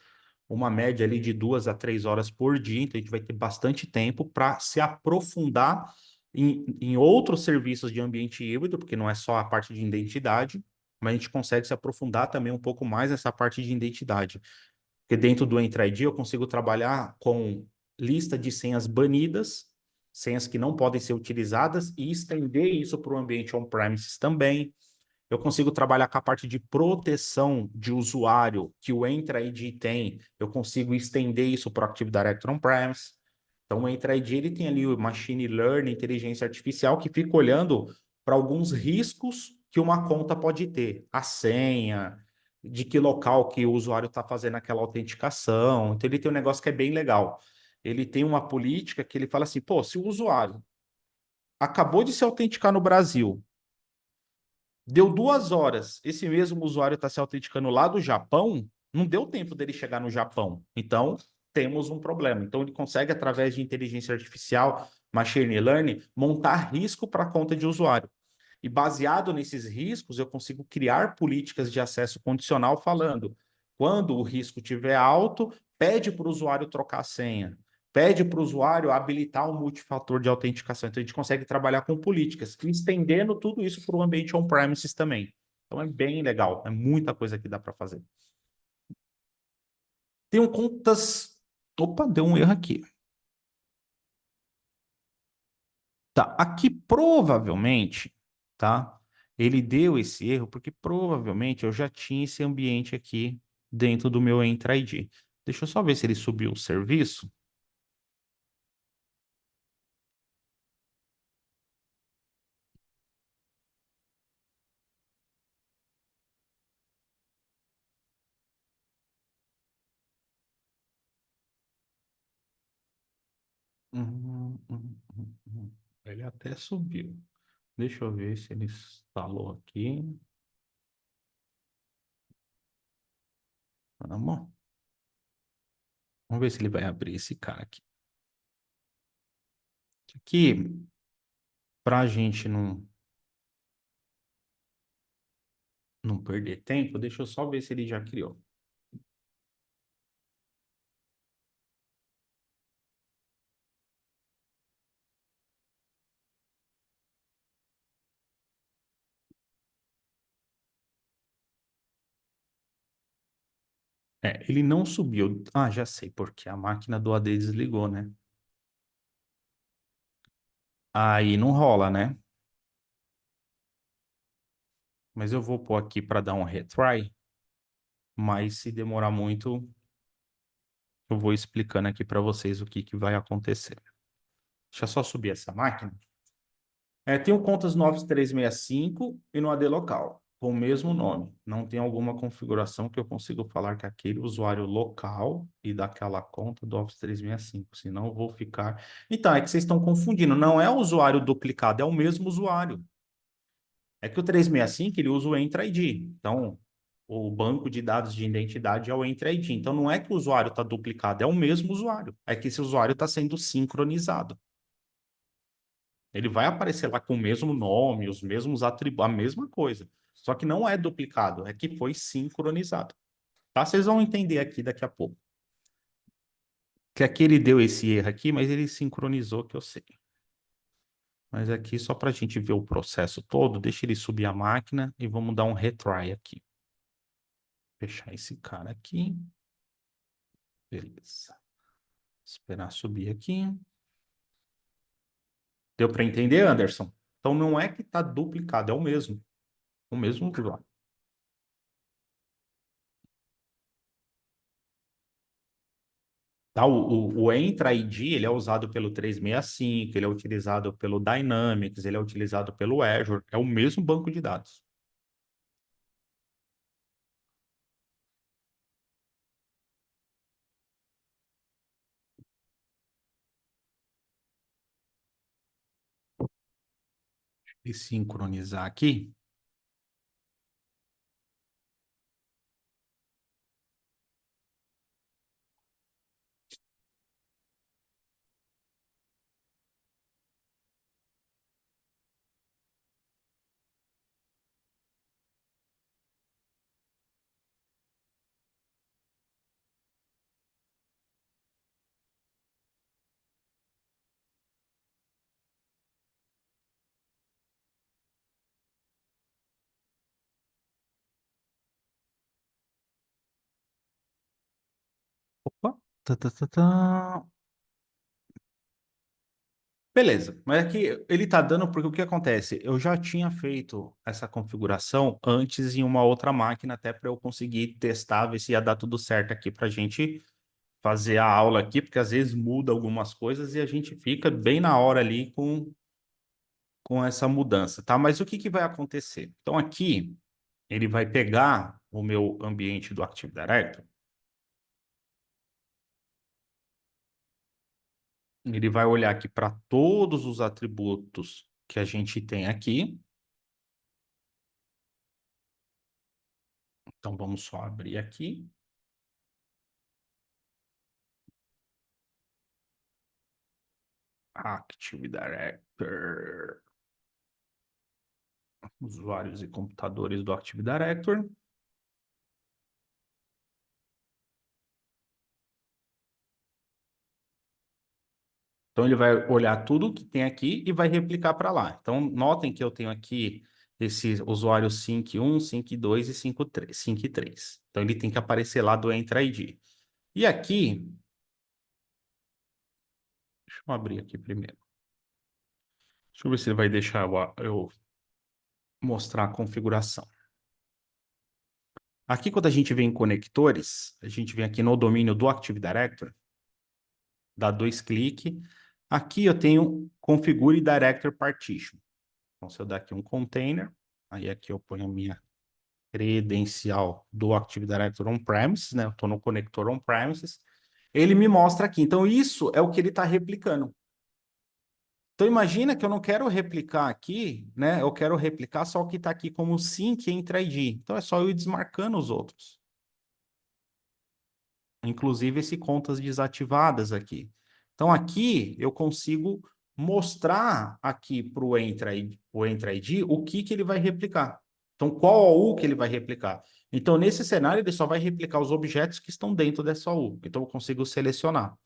uma média ali de 2 a 3 horas por dia. Então a gente vai ter bastante tempo para se aprofundar em outros serviços de ambiente híbrido, porque não é só a parte de identidade, mas a gente consegue se aprofundar também um pouco mais nessa parte de identidade. Porque dentro do Entra ID eu consigo trabalhar com lista de senhas banidas, senhas que não podem ser utilizadas, e estender isso para o ambiente on-premises também. Eu consigo trabalhar com a parte de proteção de usuário que o Entra ID tem, eu consigo estender isso para o Active Directory on-premise. Então, o Entra ID ele tem ali o Machine Learning, inteligência artificial, que fica olhando para alguns riscos que uma conta pode ter. A senha, de que local que o usuário está fazendo aquela autenticação. Então, ele tem um negócio que é bem legal. ele tem uma política que ele fala assim, pô, se o usuário acabou de se autenticar no Brasil, deu 2 horas, esse mesmo usuário está se autenticando lá do Japão, não deu tempo dele chegar no Japão. Então, temos um problema. Então, ele consegue, através de inteligência artificial, machine learning, montar risco para a conta de usuário. E baseado nesses riscos, eu consigo criar políticas de acesso condicional falando, quando o risco estiver alto, pede para o usuário trocar a senha, pede para o usuário habilitar um multifator de autenticação. Então, a gente consegue trabalhar com políticas, estendendo tudo isso para o ambiente on-premises também. Então, é bem legal, é muita coisa que dá para fazer. Tenho contas. Opa, deu um erro aqui. Tá, aqui provavelmente, tá? Ele deu esse erro porque provavelmente eu já tinha esse ambiente aqui dentro do meu Entra ID. Deixa eu só ver se ele subiu o serviço. Ele até subiu. Deixa eu ver se ele instalou aqui. Vamos, vamos ver se ele vai abrir esse cara aqui. Aqui, para a gente não perder tempo, deixa eu só ver se ele já criou. É, ele não subiu. Ah, já sei, porque a máquina do AD desligou, né? Aí não rola, né? Mas eu vou pôr aqui para dar um retry, mas se demorar muito, eu vou explicando aqui para vocês o que que vai acontecer. Deixa eu só subir essa máquina. Tenho contas no Office 365 e no AD local, com o mesmo nome. Não tem alguma configuração que eu consiga falar que aquele usuário local e daquela conta do Office 365, senão eu vou ficar... Então, é que vocês estão confundindo, não é o usuário duplicado, é o mesmo usuário. É que o 365 ele usa o Entra ID. Então, o banco de dados de identidade é o Entra ID. Então, não é que o usuário está duplicado, é o mesmo usuário. É que esse usuário está sendo sincronizado. Ele vai aparecer lá com o mesmo nome, os mesmos atributos, a mesma coisa. Só que não é duplicado, é que foi sincronizado. Tá? Vocês vão entender aqui daqui a pouco. Que aqui ele deu esse erro aqui, mas ele sincronizou, que eu sei. Mas aqui, só para a gente ver o processo todo, deixa ele subir a máquina e vamos dar um retry aqui. Fechar esse cara aqui. Beleza. Esperar subir aqui. Deu para entender, Anderson? Então não é que está duplicado, é o mesmo. O mesmo usuário. Tá? O Entra ID ele é usado pelo 365, ele é utilizado pelo Dynamics, ele é utilizado pelo Azure. É o mesmo banco de dados. E sincronizar aqui. Opa. Tá, tá, tá, tá. Beleza, mas aqui ele está dando porque o que acontece? Eu já tinha feito essa configuração antes em uma outra máquina, até para eu conseguir testar, ver se ia dar tudo certo aqui para a gente fazer a aula aqui, porque às vezes muda algumas coisas e a gente fica bem na hora ali com essa mudança, tá? Mas o que que vai acontecer? Então aqui ele vai pegar o meu ambiente do Active Directory. Ele vai olhar aqui para todos os atributos que a gente tem aqui. Então, vamos só abrir aqui. Active Director. Usuários e computadores do Active Director. Então, ele vai olhar tudo que tem aqui e vai replicar para lá. Então, notem que eu tenho aqui esse usuário sync 1, sync 2 e sync 3. Então, ele tem que aparecer lá do Entra ID. E aqui, deixa eu abrir aqui primeiro. Deixa eu ver se ele vai deixar eu mostrar a configuração. Aqui, quando a gente vem em conectores, a gente vem aqui no domínio do Active Directory, dá 2 cliques. Aqui eu tenho Configure Director Partition. Então, se eu dar aqui um container, aí aqui eu ponho a minha credencial do Active Directory on-premises, né? Eu estou no conector on-premises. Ele me mostra aqui. Então, isso é o que ele está replicando. Então, imagina que eu não quero replicar aqui, né? Eu quero replicar só o que está aqui como sync entre ID. Então, é só eu ir desmarcando os outros. Inclusive esse contas desativadas aqui. Então, aqui eu consigo mostrar aqui para o Entra ID o que ele vai replicar. Então, qual OU que ele vai replicar? Então, nesse cenário, ele só vai replicar os objetos que estão dentro dessa OU. Então, eu consigo selecionar.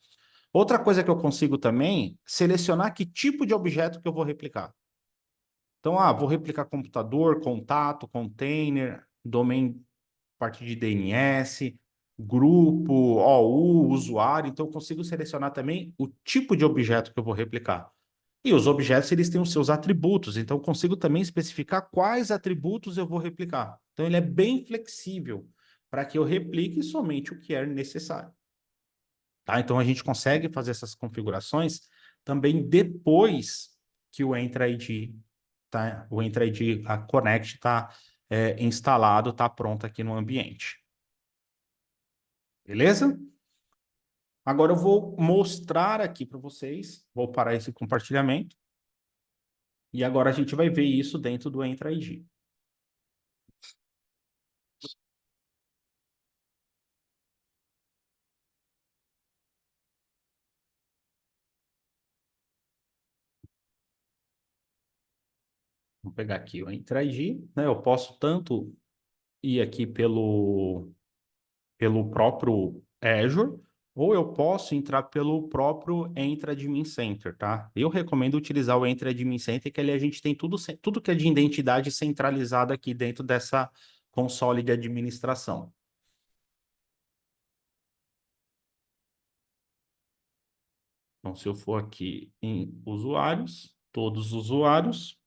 Outra coisa que eu consigo também, selecionar que tipo de objeto que eu vou replicar. Então, vou replicar computador, contato, container, domain, parte de DNS, grupo, OU, usuário. Então, eu consigo selecionar também o tipo de objeto que eu vou replicar. E os objetos, eles têm os seus atributos. Então, eu consigo também especificar quais atributos eu vou replicar. Então, ele é bem flexível para que eu replique somente o que é necessário. Tá? Então, a gente consegue fazer essas configurações também depois que o Entra ID, tá? O Entra ID, a Connect está instalado, está pronto aqui no ambiente. Beleza? Agora eu vou mostrar aqui para vocês, vou parar esse compartilhamento, e agora a gente vai ver isso dentro do Entra ID. Vou pegar aqui o Entra ID, né? Eu posso tanto ir aqui pelo próprio Azure, ou eu posso entrar pelo próprio Entra Admin Center, tá? Eu recomendo utilizar o Entra Admin Center, que ali a gente tem tudo que é de identidade centralizado aqui dentro dessa console de administração. Então, se eu for aqui em usuários, todos os usuários,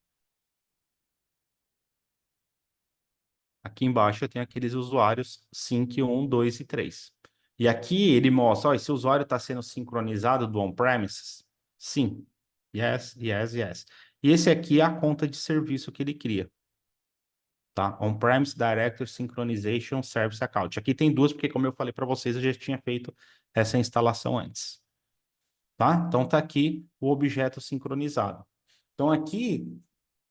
aqui embaixo eu tenho aqueles usuários sync 1, 2 e 3. E aqui ele mostra, ó, esse usuário está sendo sincronizado do on-premises? Sim. Yes, yes, yes. E esse aqui é a conta de serviço que ele cria. Tá? On-premise Director Synchronization Service Account. Aqui tem duas, porque como eu falei para vocês, eu já tinha feito essa instalação antes. Tá? Então tá aqui o objeto sincronizado. Então aqui,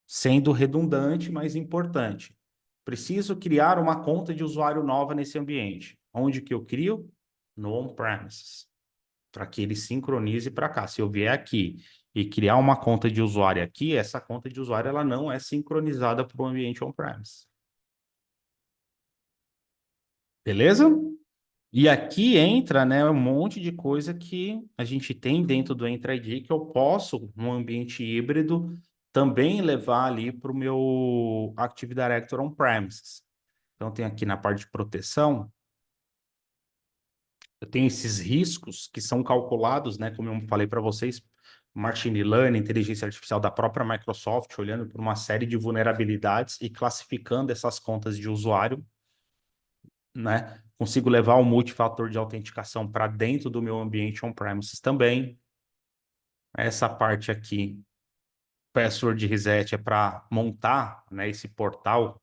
sendo redundante, mas importante. Preciso criar uma conta de usuário nova nesse ambiente. Onde que eu crio? No on-premises. Para que ele sincronize para cá. Se eu vier aqui e criar uma conta de usuário aqui, essa conta de usuário ela não é sincronizada para o ambiente on-premise. Beleza? E aqui entra, né, um monte de coisa que a gente tem dentro do Entra ID que eu posso, num ambiente híbrido, também levar ali para o meu Active Directory on-premises. Então, tem aqui na parte de proteção, eu tenho esses riscos que são calculados, né, como eu falei para vocês, machine learning, inteligência artificial da própria Microsoft, olhando por uma série de vulnerabilidades e classificando essas contas de usuário, né? Consigo levar o multifator de autenticação para dentro do meu ambiente on-premises também. Essa parte aqui, password reset, é para montar, né, esse portal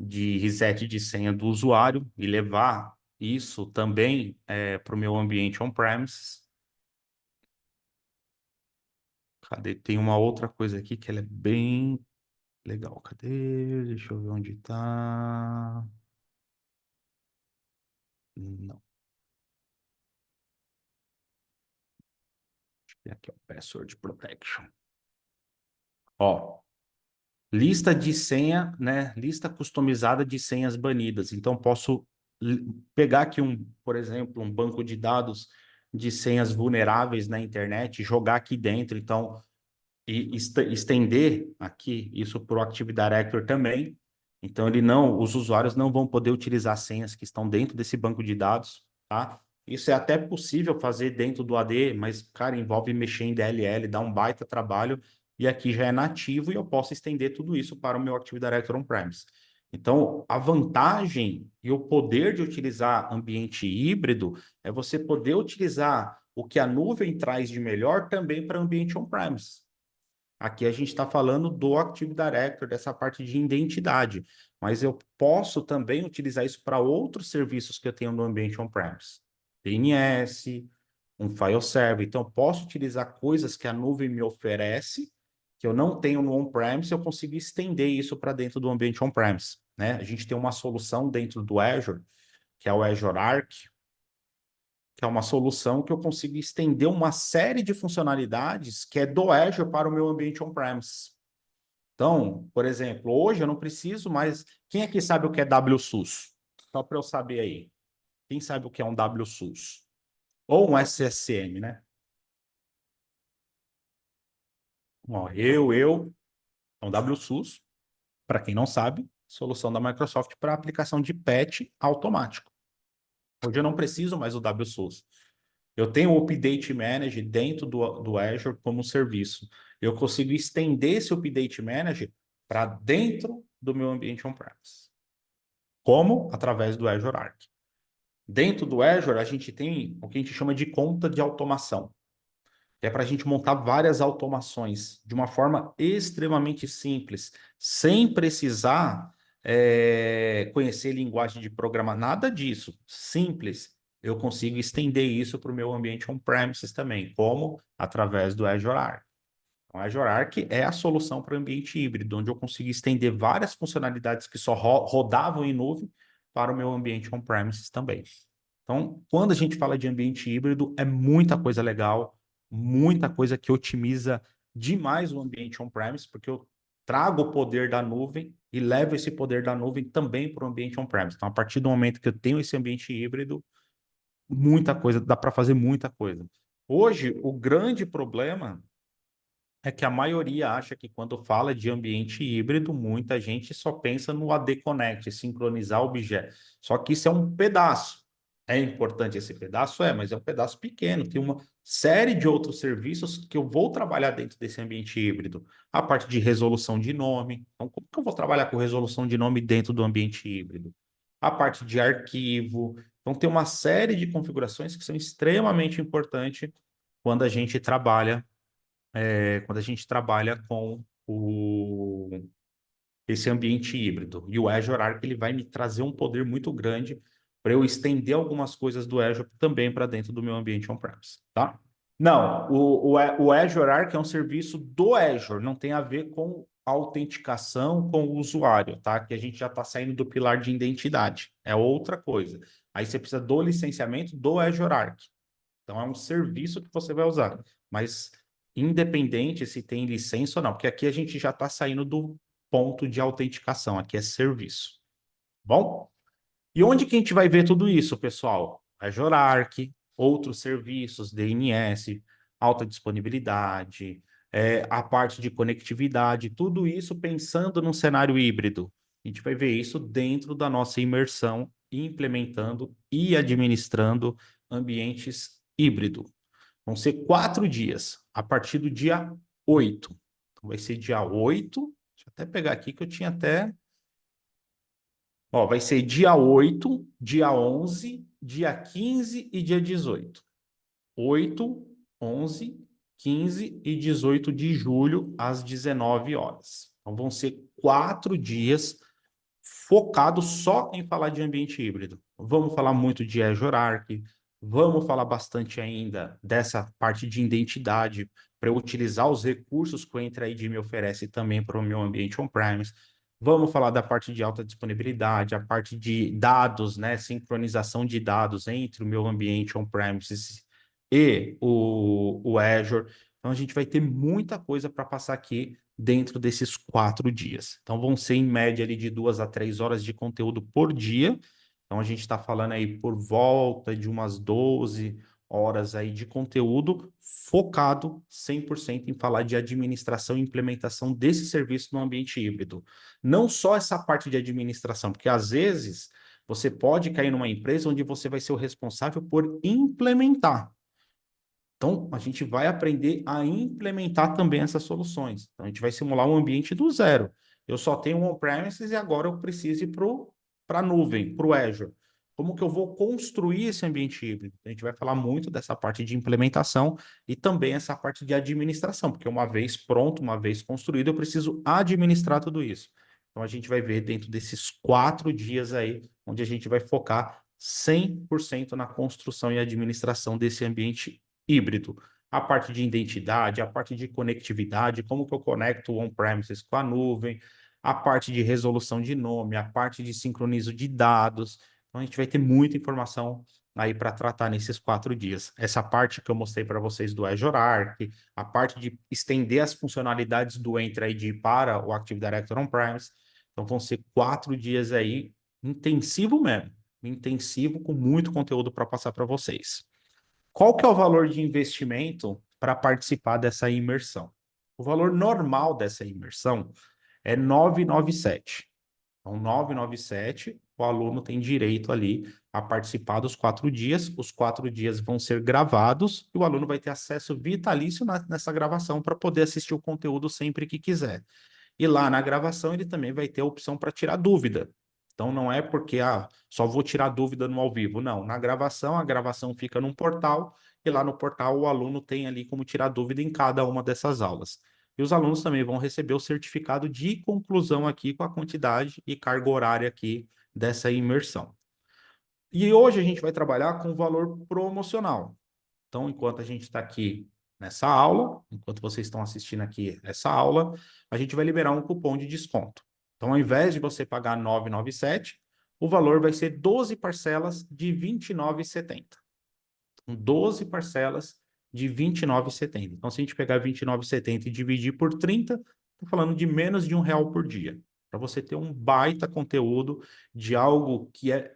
de reset de senha do usuário e levar isso também para o meu ambiente on-premises. Cadê? Tem uma outra coisa aqui que ela é bem legal. Cadê? Deixa eu ver onde tá. Não. E aqui, ó, Password Protection. Ó, lista de senha, né? Lista customizada de senhas banidas. Então, posso pegar aqui por exemplo, um banco de dados de senhas vulneráveis na internet, jogar aqui dentro. Então, e estender aqui isso para o Active Directory também. Então, os usuários não vão poder utilizar senhas que estão dentro desse banco de dados, tá? Isso é até possível fazer dentro do AD, mas, cara, envolve mexer em DLL, dá um baita trabalho, e aqui já é nativo e eu posso estender tudo isso para o meu Active Directory on-premise. Então, a vantagem e o poder de utilizar ambiente híbrido é você poder utilizar o que a nuvem traz de melhor também para ambiente on-premise. Aqui a gente está falando do Active Directory, dessa parte de identidade, mas eu posso também utilizar isso para outros serviços que eu tenho no ambiente on-premise. DNS, um file server. Então, eu posso utilizar coisas que a nuvem me oferece, que eu não tenho no on-premise, eu consigo estender isso para dentro do ambiente on-premise, né? A gente tem uma solução dentro do Azure, que é o Azure Arc, que é uma solução que eu consigo estender uma série de funcionalidades que é do Azure para o meu ambiente on-premise. Então, por exemplo, hoje eu não preciso mais... Quem aqui sabe o que é WSUS? Só para eu saber aí. Quem sabe o que é um WSUS? Ou um SSM, né? Ó, é um WSUS, para quem não sabe, solução da Microsoft para aplicação de patch automático. Hoje eu não preciso mais do WSUS. Eu tenho o Update Manager dentro do Azure como serviço. Eu consigo estender esse Update Manager para dentro do meu ambiente on-premise. Como? Através do Azure Arc. Dentro do Azure, a gente tem o que a gente chama de conta de automação. Que é para a gente montar várias automações de uma forma extremamente simples, sem precisar conhecer linguagem de programação, nada disso. Simples. Eu consigo estender isso para o meu ambiente on-premises também, como através do Azure Arc. O Azure Arc é a solução para o ambiente híbrido, onde eu consigo estender várias funcionalidades que só rodavam em nuvem para o meu ambiente on-premises também. Então, quando a gente fala de ambiente híbrido, é muita coisa legal, muita coisa que otimiza demais o ambiente on-premise, porque eu trago o poder da nuvem e levo esse poder da nuvem também para o ambiente on-premise. Então, a partir do momento que eu tenho esse ambiente híbrido, muita coisa, dá para fazer muita coisa. Hoje, o grande problema é que a maioria acha que quando fala de ambiente híbrido, muita gente só pensa no AD Connect, sincronizar objetos. Só que isso é um pedaço. É importante esse pedaço? É, mas é um pedaço pequeno. Tem uma série de outros serviços que eu vou trabalhar dentro desse ambiente híbrido. A parte de resolução de nome. Então, como que eu vou trabalhar com resolução de nome dentro do ambiente híbrido? A parte de arquivo. Então, tem uma série de configurações que são extremamente importantes quando a gente trabalha com esse ambiente híbrido. E o Azure Arc ele vai me trazer um poder muito grande para eu estender algumas coisas do Azure também para dentro do meu ambiente on-premise, tá? Não, o Azure Arc é um serviço do Azure, não tem a ver com autenticação com o usuário, tá? Que a gente já está saindo do pilar de identidade, é outra coisa. Aí você precisa do licenciamento do Azure Arc. Então, é um serviço que você vai usar. Mas, independente se tem licença ou não, porque aqui a gente já está saindo do ponto de autenticação, aqui é serviço. Bom? E onde que a gente vai ver tudo isso, pessoal? Azure Arc, outros serviços, DNS, alta disponibilidade, a parte de conectividade, tudo isso pensando num cenário híbrido. A gente vai ver isso dentro da nossa imersão, implementando e administrando ambientes híbridos. Vão ser 4 dias, a partir do dia 8. Então, vai ser dia 8. Deixa eu até pegar aqui que eu tinha até. Ó, vai ser dia 8, dia 11, dia 15 e dia 18. 8, 11, 15 e 18 de julho, às 19 horas. Então, vão ser 4 dias focados só em falar de ambiente híbrido. Vamos falar muito de Azure Arc, vamos falar bastante ainda dessa parte de identidade, para eu utilizar os recursos que o Entra ID me oferece também para o meu ambiente on-premise. Vamos falar da parte de alta disponibilidade, a parte de dados, né? Sincronização de dados entre o meu ambiente on-premises e o Azure. Então, a gente vai ter muita coisa para passar aqui dentro desses 4 dias. Então, vão ser em média ali de 2 a 3 horas de conteúdo por dia. Então, a gente está falando aí por volta de umas 12 horas aí de conteúdo focado 100% em falar de administração e implementação desse serviço no ambiente híbrido. Não só essa parte de administração, porque às vezes você pode cair numa empresa onde você vai ser o responsável por implementar. Então, a gente vai aprender a implementar também essas soluções. Então, a gente vai simular um ambiente do zero. Eu só tenho um on-premises e agora eu preciso ir para a nuvem, para o Azure. Como que eu vou construir esse ambiente híbrido? A gente vai falar muito dessa parte de implementação e também essa parte de administração, porque uma vez pronto, uma vez construído, eu preciso administrar tudo isso. Então, a gente vai ver dentro desses 4 dias aí, onde a gente vai focar 100% na construção e administração desse ambiente híbrido. A parte de identidade, a parte de conectividade, como que eu conecto o on-premises com a nuvem, a parte de resolução de nome, a parte de sincronizo de dados. Então, a gente vai ter muita informação aí para tratar nesses 4 dias. Essa parte que eu mostrei para vocês do Azure Arc, a parte de estender as funcionalidades do Entra ID para o Active Directory on-premise. Então, vão ser 4 dias aí, intensivo mesmo, intensivo, com muito conteúdo para passar para vocês. Qual que é o valor de investimento para participar dessa imersão? O valor normal dessa imersão é 997. Então, 997, o aluno tem direito ali a participar dos 4 dias. Os 4 dias vão ser gravados e o aluno vai ter acesso vitalício nessa gravação para poder assistir o conteúdo sempre que quiser. E lá na gravação ele também vai ter a opção para tirar dúvida. Então não é porque só vou tirar dúvida no ao vivo. Não, na gravação, a gravação fica num portal e lá no portal o aluno tem ali como tirar dúvida em cada uma dessas aulas. E os alunos também vão receber o certificado de conclusão aqui com a quantidade e carga horária aqui dessa imersão. E hoje a gente vai trabalhar com o valor promocional. Então, enquanto a gente está aqui nessa aula, enquanto vocês estão assistindo aqui essa aula, a gente vai liberar um cupom de desconto. Então, ao invés de você pagar 997, o valor vai ser 12 parcelas de R$ 29,70. 12 parcelas de R$ 29,70. Então, se a gente pegar R$ 29,70 e dividir por 30, estou falando de menos de R$ 1 por dia. Para você ter um baita conteúdo de algo que é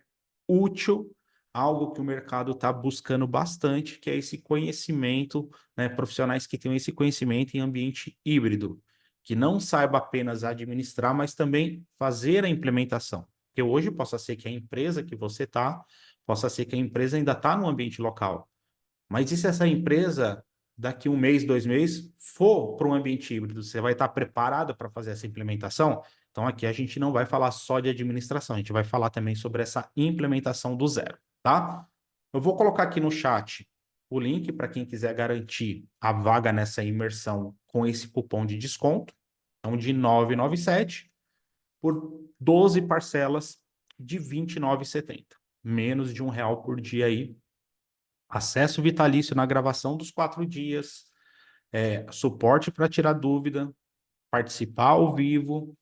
útil, algo que o mercado está buscando bastante, que é esse conhecimento, né, profissionais que tenham esse conhecimento em ambiente híbrido, que não saiba apenas administrar, mas também fazer a implementação. Porque hoje possa ser que a empresa que você está, possa ser que a empresa ainda está no ambiente local. Mas e se essa empresa, daqui 1 mês, 2 meses, for para um ambiente híbrido, você vai estar preparado para fazer essa implementação? Então, aqui a gente não vai falar só de administração, a gente vai falar também sobre essa implementação do zero, tá? Eu vou colocar aqui no chat o link para quem quiser garantir a vaga nessa imersão com esse cupom de desconto, então de 997 por 12 parcelas de R$ 29,70, menos de R$ 1 por dia aí. Acesso vitalício na gravação dos 4 dias, suporte para tirar dúvida, participar ao vivo.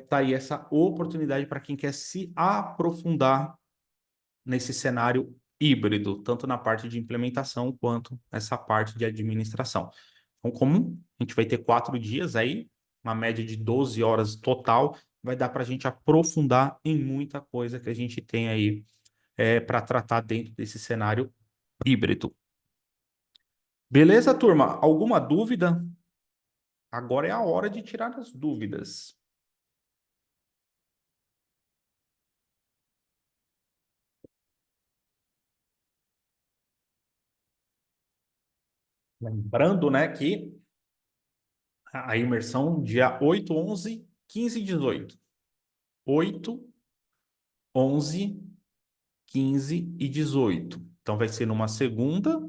Tá aí essa oportunidade para quem quer se aprofundar nesse cenário híbrido, tanto na parte de implementação quanto nessa parte de administração. Então, como a gente vai ter 4 dias aí, uma média de 12 horas total, vai dar para a gente aprofundar em muita coisa que a gente tem aí para tratar dentro desse cenário híbrido. Beleza, turma? Alguma dúvida? Agora é a hora de tirar as dúvidas. Lembrando, né, que a imersão dia 8, 11, 15 e 18. 8, 11, 15 e 18. Então vai ser numa segunda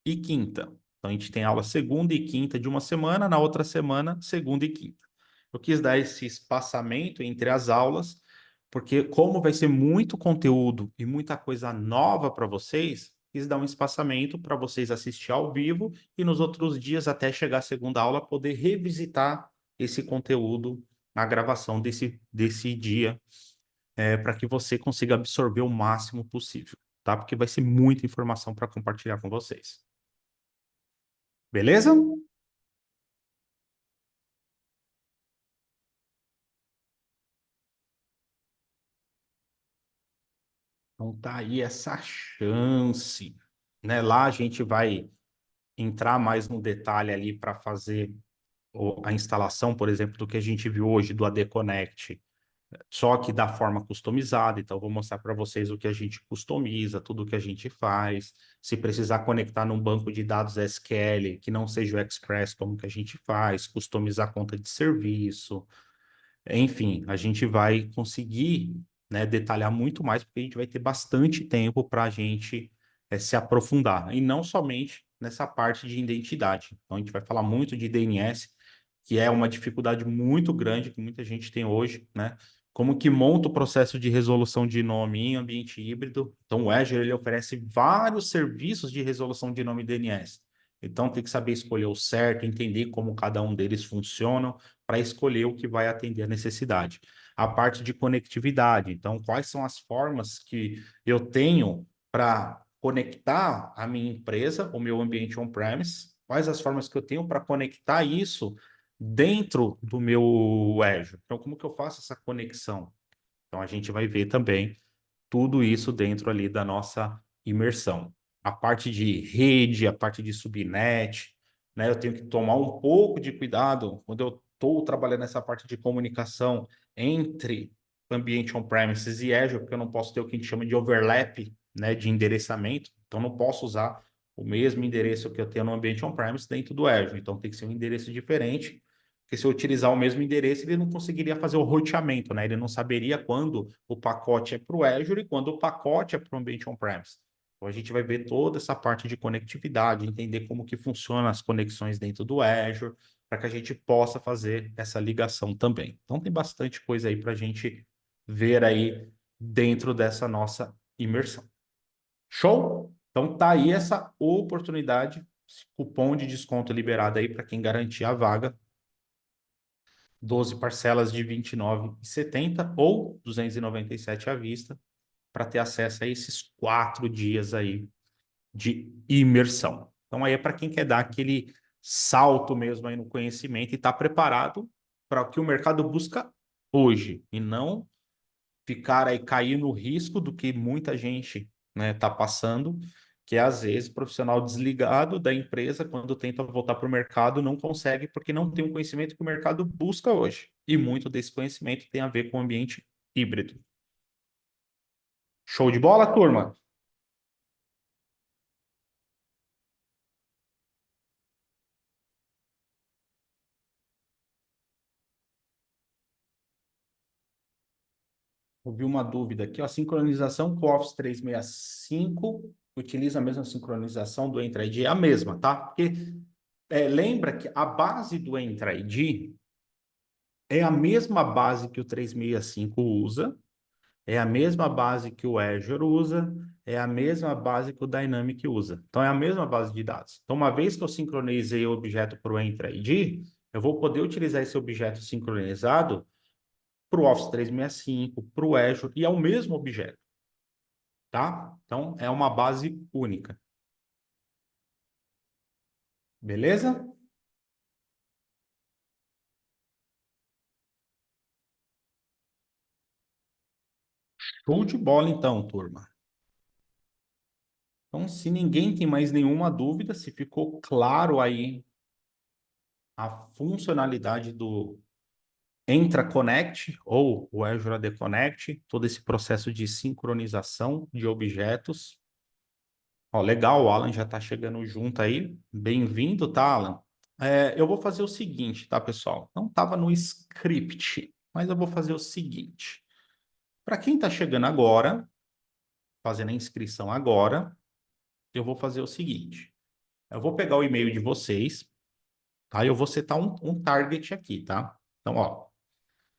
e quinta. Então a gente tem aula segunda e quinta de uma semana, na outra semana, segunda e quinta. Eu quis dar esse espaçamento entre as aulas, porque como vai ser muito conteúdo e muita coisa nova para vocês, quis dar um espaçamento para vocês assistir ao vivo e nos outros dias, até chegar a segunda aula, poder revisitar esse conteúdo na gravação desse dia, para que você consiga absorver o máximo possível, tá? Porque vai ser muita informação para compartilhar com vocês. Beleza? Então tá aí essa chance, né? Lá a gente vai entrar mais no detalhe ali para fazer a instalação, por exemplo, do que a gente viu hoje do AD Connect, só que da forma customizada. Então, vou mostrar para vocês o que a gente customiza, tudo o que a gente faz. Se precisar conectar num banco de dados SQL que não seja o Express, como que a gente faz, customizar a conta de serviço. Enfim, a gente vai conseguir, né, detalhar muito mais, porque a gente vai ter bastante tempo para a gente se aprofundar, e não somente nessa parte de identidade. Então, a gente vai falar muito de DNS, que é uma dificuldade muito grande que muita gente tem hoje, né? Como que monta o processo de resolução de nome em ambiente híbrido. Então, o Azure, ele oferece vários serviços de resolução de nome DNS. Então, tem que saber escolher o certo, entender como cada um deles funciona, para escolher o que vai atender a necessidade. A parte de conectividade, então, quais são as formas que eu tenho para conectar a minha empresa, o meu ambiente on-premise, quais as formas que eu tenho para conectar isso dentro do meu Azure. Então, como que eu faço essa conexão? Então, a gente vai ver também tudo isso dentro ali da nossa imersão. A parte de rede, a parte de subnet, né? Eu tenho que tomar um pouco de cuidado quando eu estou trabalhando nessa parte de comunicação entre ambiente on-premises e Azure, porque eu não posso ter o que a gente chama de overlap, né, de endereçamento. Então, não posso usar o mesmo endereço que eu tenho no ambiente on-premise dentro do Azure. Então, tem que ser um endereço diferente, porque se eu utilizar o mesmo endereço, ele não conseguiria fazer o roteamento, né? Ele não saberia quando o pacote é para o Azure e quando o pacote é para o ambiente on-premise. Então, a gente vai ver toda essa parte de conectividade, entender como que funcionam as conexões dentro do Azure, para que a gente possa fazer essa ligação também. Então, tem bastante coisa aí para a gente ver aí dentro dessa nossa imersão. Show? Então, tá aí essa oportunidade, esse cupom de desconto liberado aí para quem garantir a vaga, 12 parcelas de R$ 29,70 ou 297 à vista, para ter acesso a esses 4 dias aí de imersão. Então, aí é para quem quer dar aquele salto mesmo aí no conhecimento e está preparado para o que o mercado busca hoje, e não ficar aí, cair no risco do que muita gente, né, está passando, que é, às vezes, profissional desligado da empresa, quando tenta voltar para o mercado, não consegue, porque não tem o conhecimento que o mercado busca hoje. E muito desse conhecimento tem a ver com o ambiente híbrido. Show de bola, turma? Ouvi uma dúvida aqui, ó, sincronização com o Office 365 utiliza a mesma sincronização do Entra ID? É a mesma, tá? Porque lembra que a base do Entra ID é a mesma base que o 365 usa, é a mesma base que o Azure usa, é a mesma base que o Dynamic usa. Então, é a mesma base de dados. Então, uma vez que eu sincronizei o objeto para o Entra ID, eu vou poder utilizar esse objeto sincronizado para o Office 365, para o Azure, e é o mesmo objeto, tá? Então, é uma base única. Beleza? Show de bola, então, turma. Então, se ninguém tem mais nenhuma dúvida, se ficou claro aí a funcionalidade do Entra Connect ou o Azure AD Connect, todo esse processo de sincronização de objetos. Ó, legal, o Alan já está chegando junto aí. Bem-vindo, tá, Alan? Eu vou fazer o seguinte, tá, pessoal? Não estava no script, mas eu vou fazer o seguinte. Para quem está chegando agora, fazendo a inscrição agora, eu vou fazer o seguinte. Eu vou pegar o e-mail de vocês, tá? Eu vou setar um target aqui, tá? Então, ó,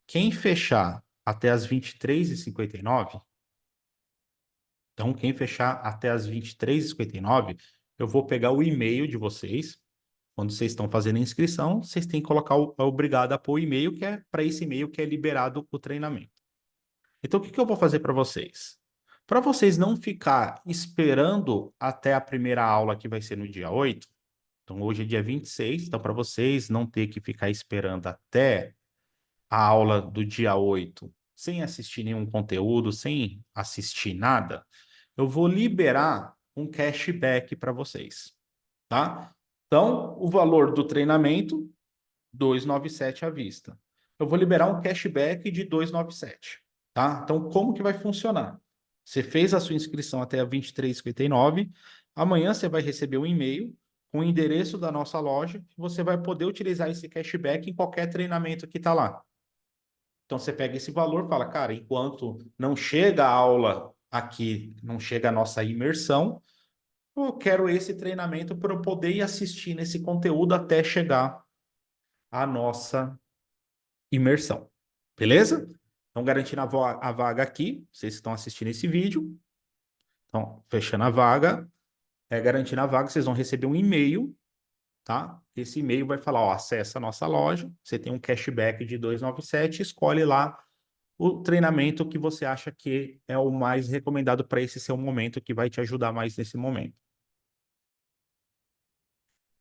quem fechar até as 23h59, Então, quem fechar até as 23h59, eu vou pegar o e-mail de vocês. Quando vocês estão fazendo a inscrição, vocês têm que colocar o obrigado a pôr o e-mail, que é para esse e-mail que é liberado o treinamento. Então, o que que eu vou fazer para vocês? Para vocês não ficar esperando até a primeira aula, que vai ser no dia 8. Então, hoje é dia 26. Então, para vocês não ter que ficar esperando até a aula do dia 8, sem assistir nenhum conteúdo, sem assistir nada, eu vou liberar um cashback para vocês, tá? Então, o valor do treinamento, 297 à vista. Eu vou liberar um cashback de 297, tá? Então, como que vai funcionar? Você fez a sua inscrição até a 23h59, amanhã você vai receber um e-mail com o endereço da nossa loja, e você vai poder utilizar esse cashback em qualquer treinamento que está lá. Então você pega esse valor, fala, cara, enquanto não chega a aula aqui, não chega a nossa imersão, eu quero esse treinamento para eu poder ir assistir nesse conteúdo até chegar a nossa imersão. Beleza? Então, garantindo a vaga aqui, vocês estão assistindo esse vídeo. Então, fechando a vaga, garantindo a vaga, vocês vão receber um e-mail, tá? Esse e-mail vai falar, ó, acessa a nossa loja, você tem um cashback de 297, escolhe lá o treinamento que você acha que é o mais recomendado para esse seu momento, que vai te ajudar mais nesse momento.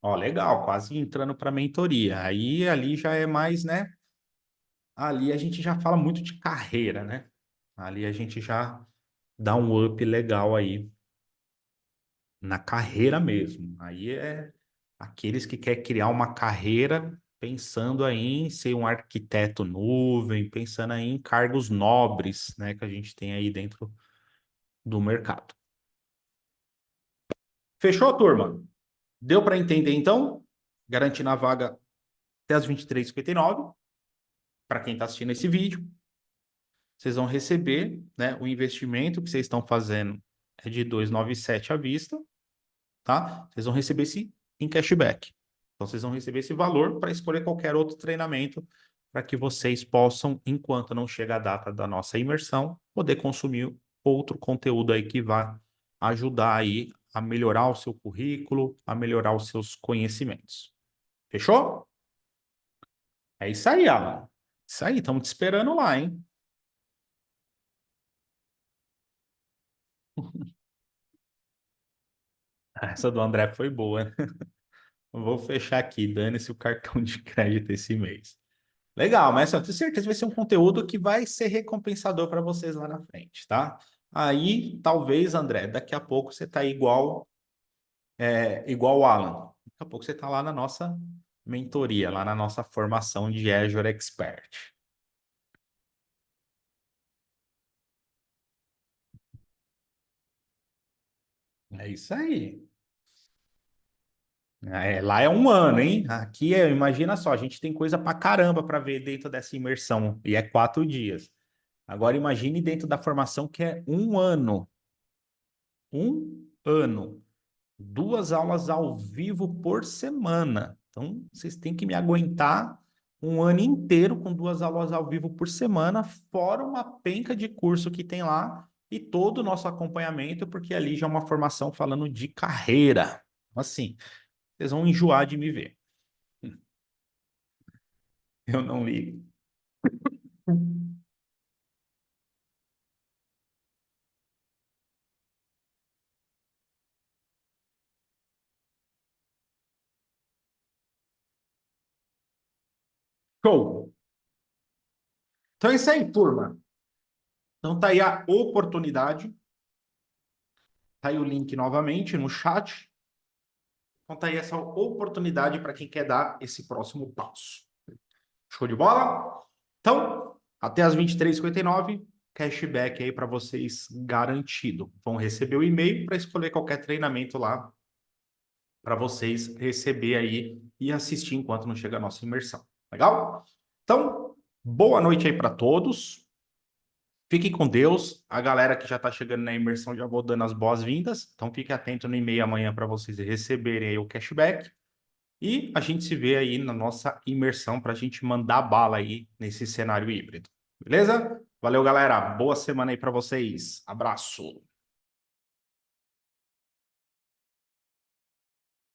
Ó, legal, quase entrando para mentoria. Aí ali já é mais, né? Ali a gente já fala muito de carreira, né? Ali a gente já dá um up legal aí na carreira mesmo. Aí é aqueles que querem criar uma carreira pensando aí em ser um arquiteto nuvem, pensando aí em cargos nobres, né, que a gente tem aí dentro do mercado. Fechou, turma? Deu para entender, então? Garantindo a vaga até as 23h59. Para quem está assistindo esse vídeo, vocês vão receber, né, o investimento que vocês estão fazendo é de 297 à vista, tá? Vocês vão receber esse em cashback. Então, vocês vão receber esse valor para escolher qualquer outro treinamento para que vocês possam, enquanto não chega a data da nossa imersão, poder consumir outro conteúdo aí que vai ajudar aí a melhorar o seu currículo, a melhorar os seus conhecimentos. Fechou? É isso aí, Alan. Isso aí, estamos te esperando lá, hein? Essa do André foi boa. Vou fechar aqui, dane-se o cartão de crédito esse mês. Legal, mas eu tenho certeza que vai ser um conteúdo que vai ser recompensador para vocês lá na frente, tá? Aí, talvez, André, daqui a pouco você tá igual o Alan. Daqui a pouco você tá lá na nossa mentoria, lá na nossa formação de Azure Expert. É isso aí. Lá é um ano, hein? Aqui imagina só, a gente tem coisa pra caramba para ver dentro dessa imersão, e é 4 dias. Agora imagine dentro da formação que é um ano. Um ano. 2 aulas ao vivo por semana. Então, vocês têm que me aguentar um ano inteiro com 2 aulas ao vivo por semana, fora uma penca de curso que tem lá e todo o nosso acompanhamento, porque ali já é uma formação falando de carreira. Assim, vocês vão enjoar de me ver. Eu não ligo. Show! Então é isso aí, turma. Então tá aí a oportunidade. Tá aí o link novamente no chat. Então tá aí essa oportunidade para quem quer dar esse próximo passo. Show de bola? Então, até as 23h59, cashback aí para vocês garantido. Vão receber o e-mail para escolher qualquer treinamento lá para vocês receber aí e assistir enquanto não chega a nossa imersão. Legal? Então, boa noite aí para todos. Fiquem com Deus. A galera que já está chegando na imersão já vou dando as boas-vindas. Então, fique atento no e-mail amanhã para vocês receberem aí o cashback. E a gente se vê aí na nossa imersão para a gente mandar bala aí nesse cenário híbrido. Beleza? Valeu, galera. Boa semana aí para vocês. Abraço.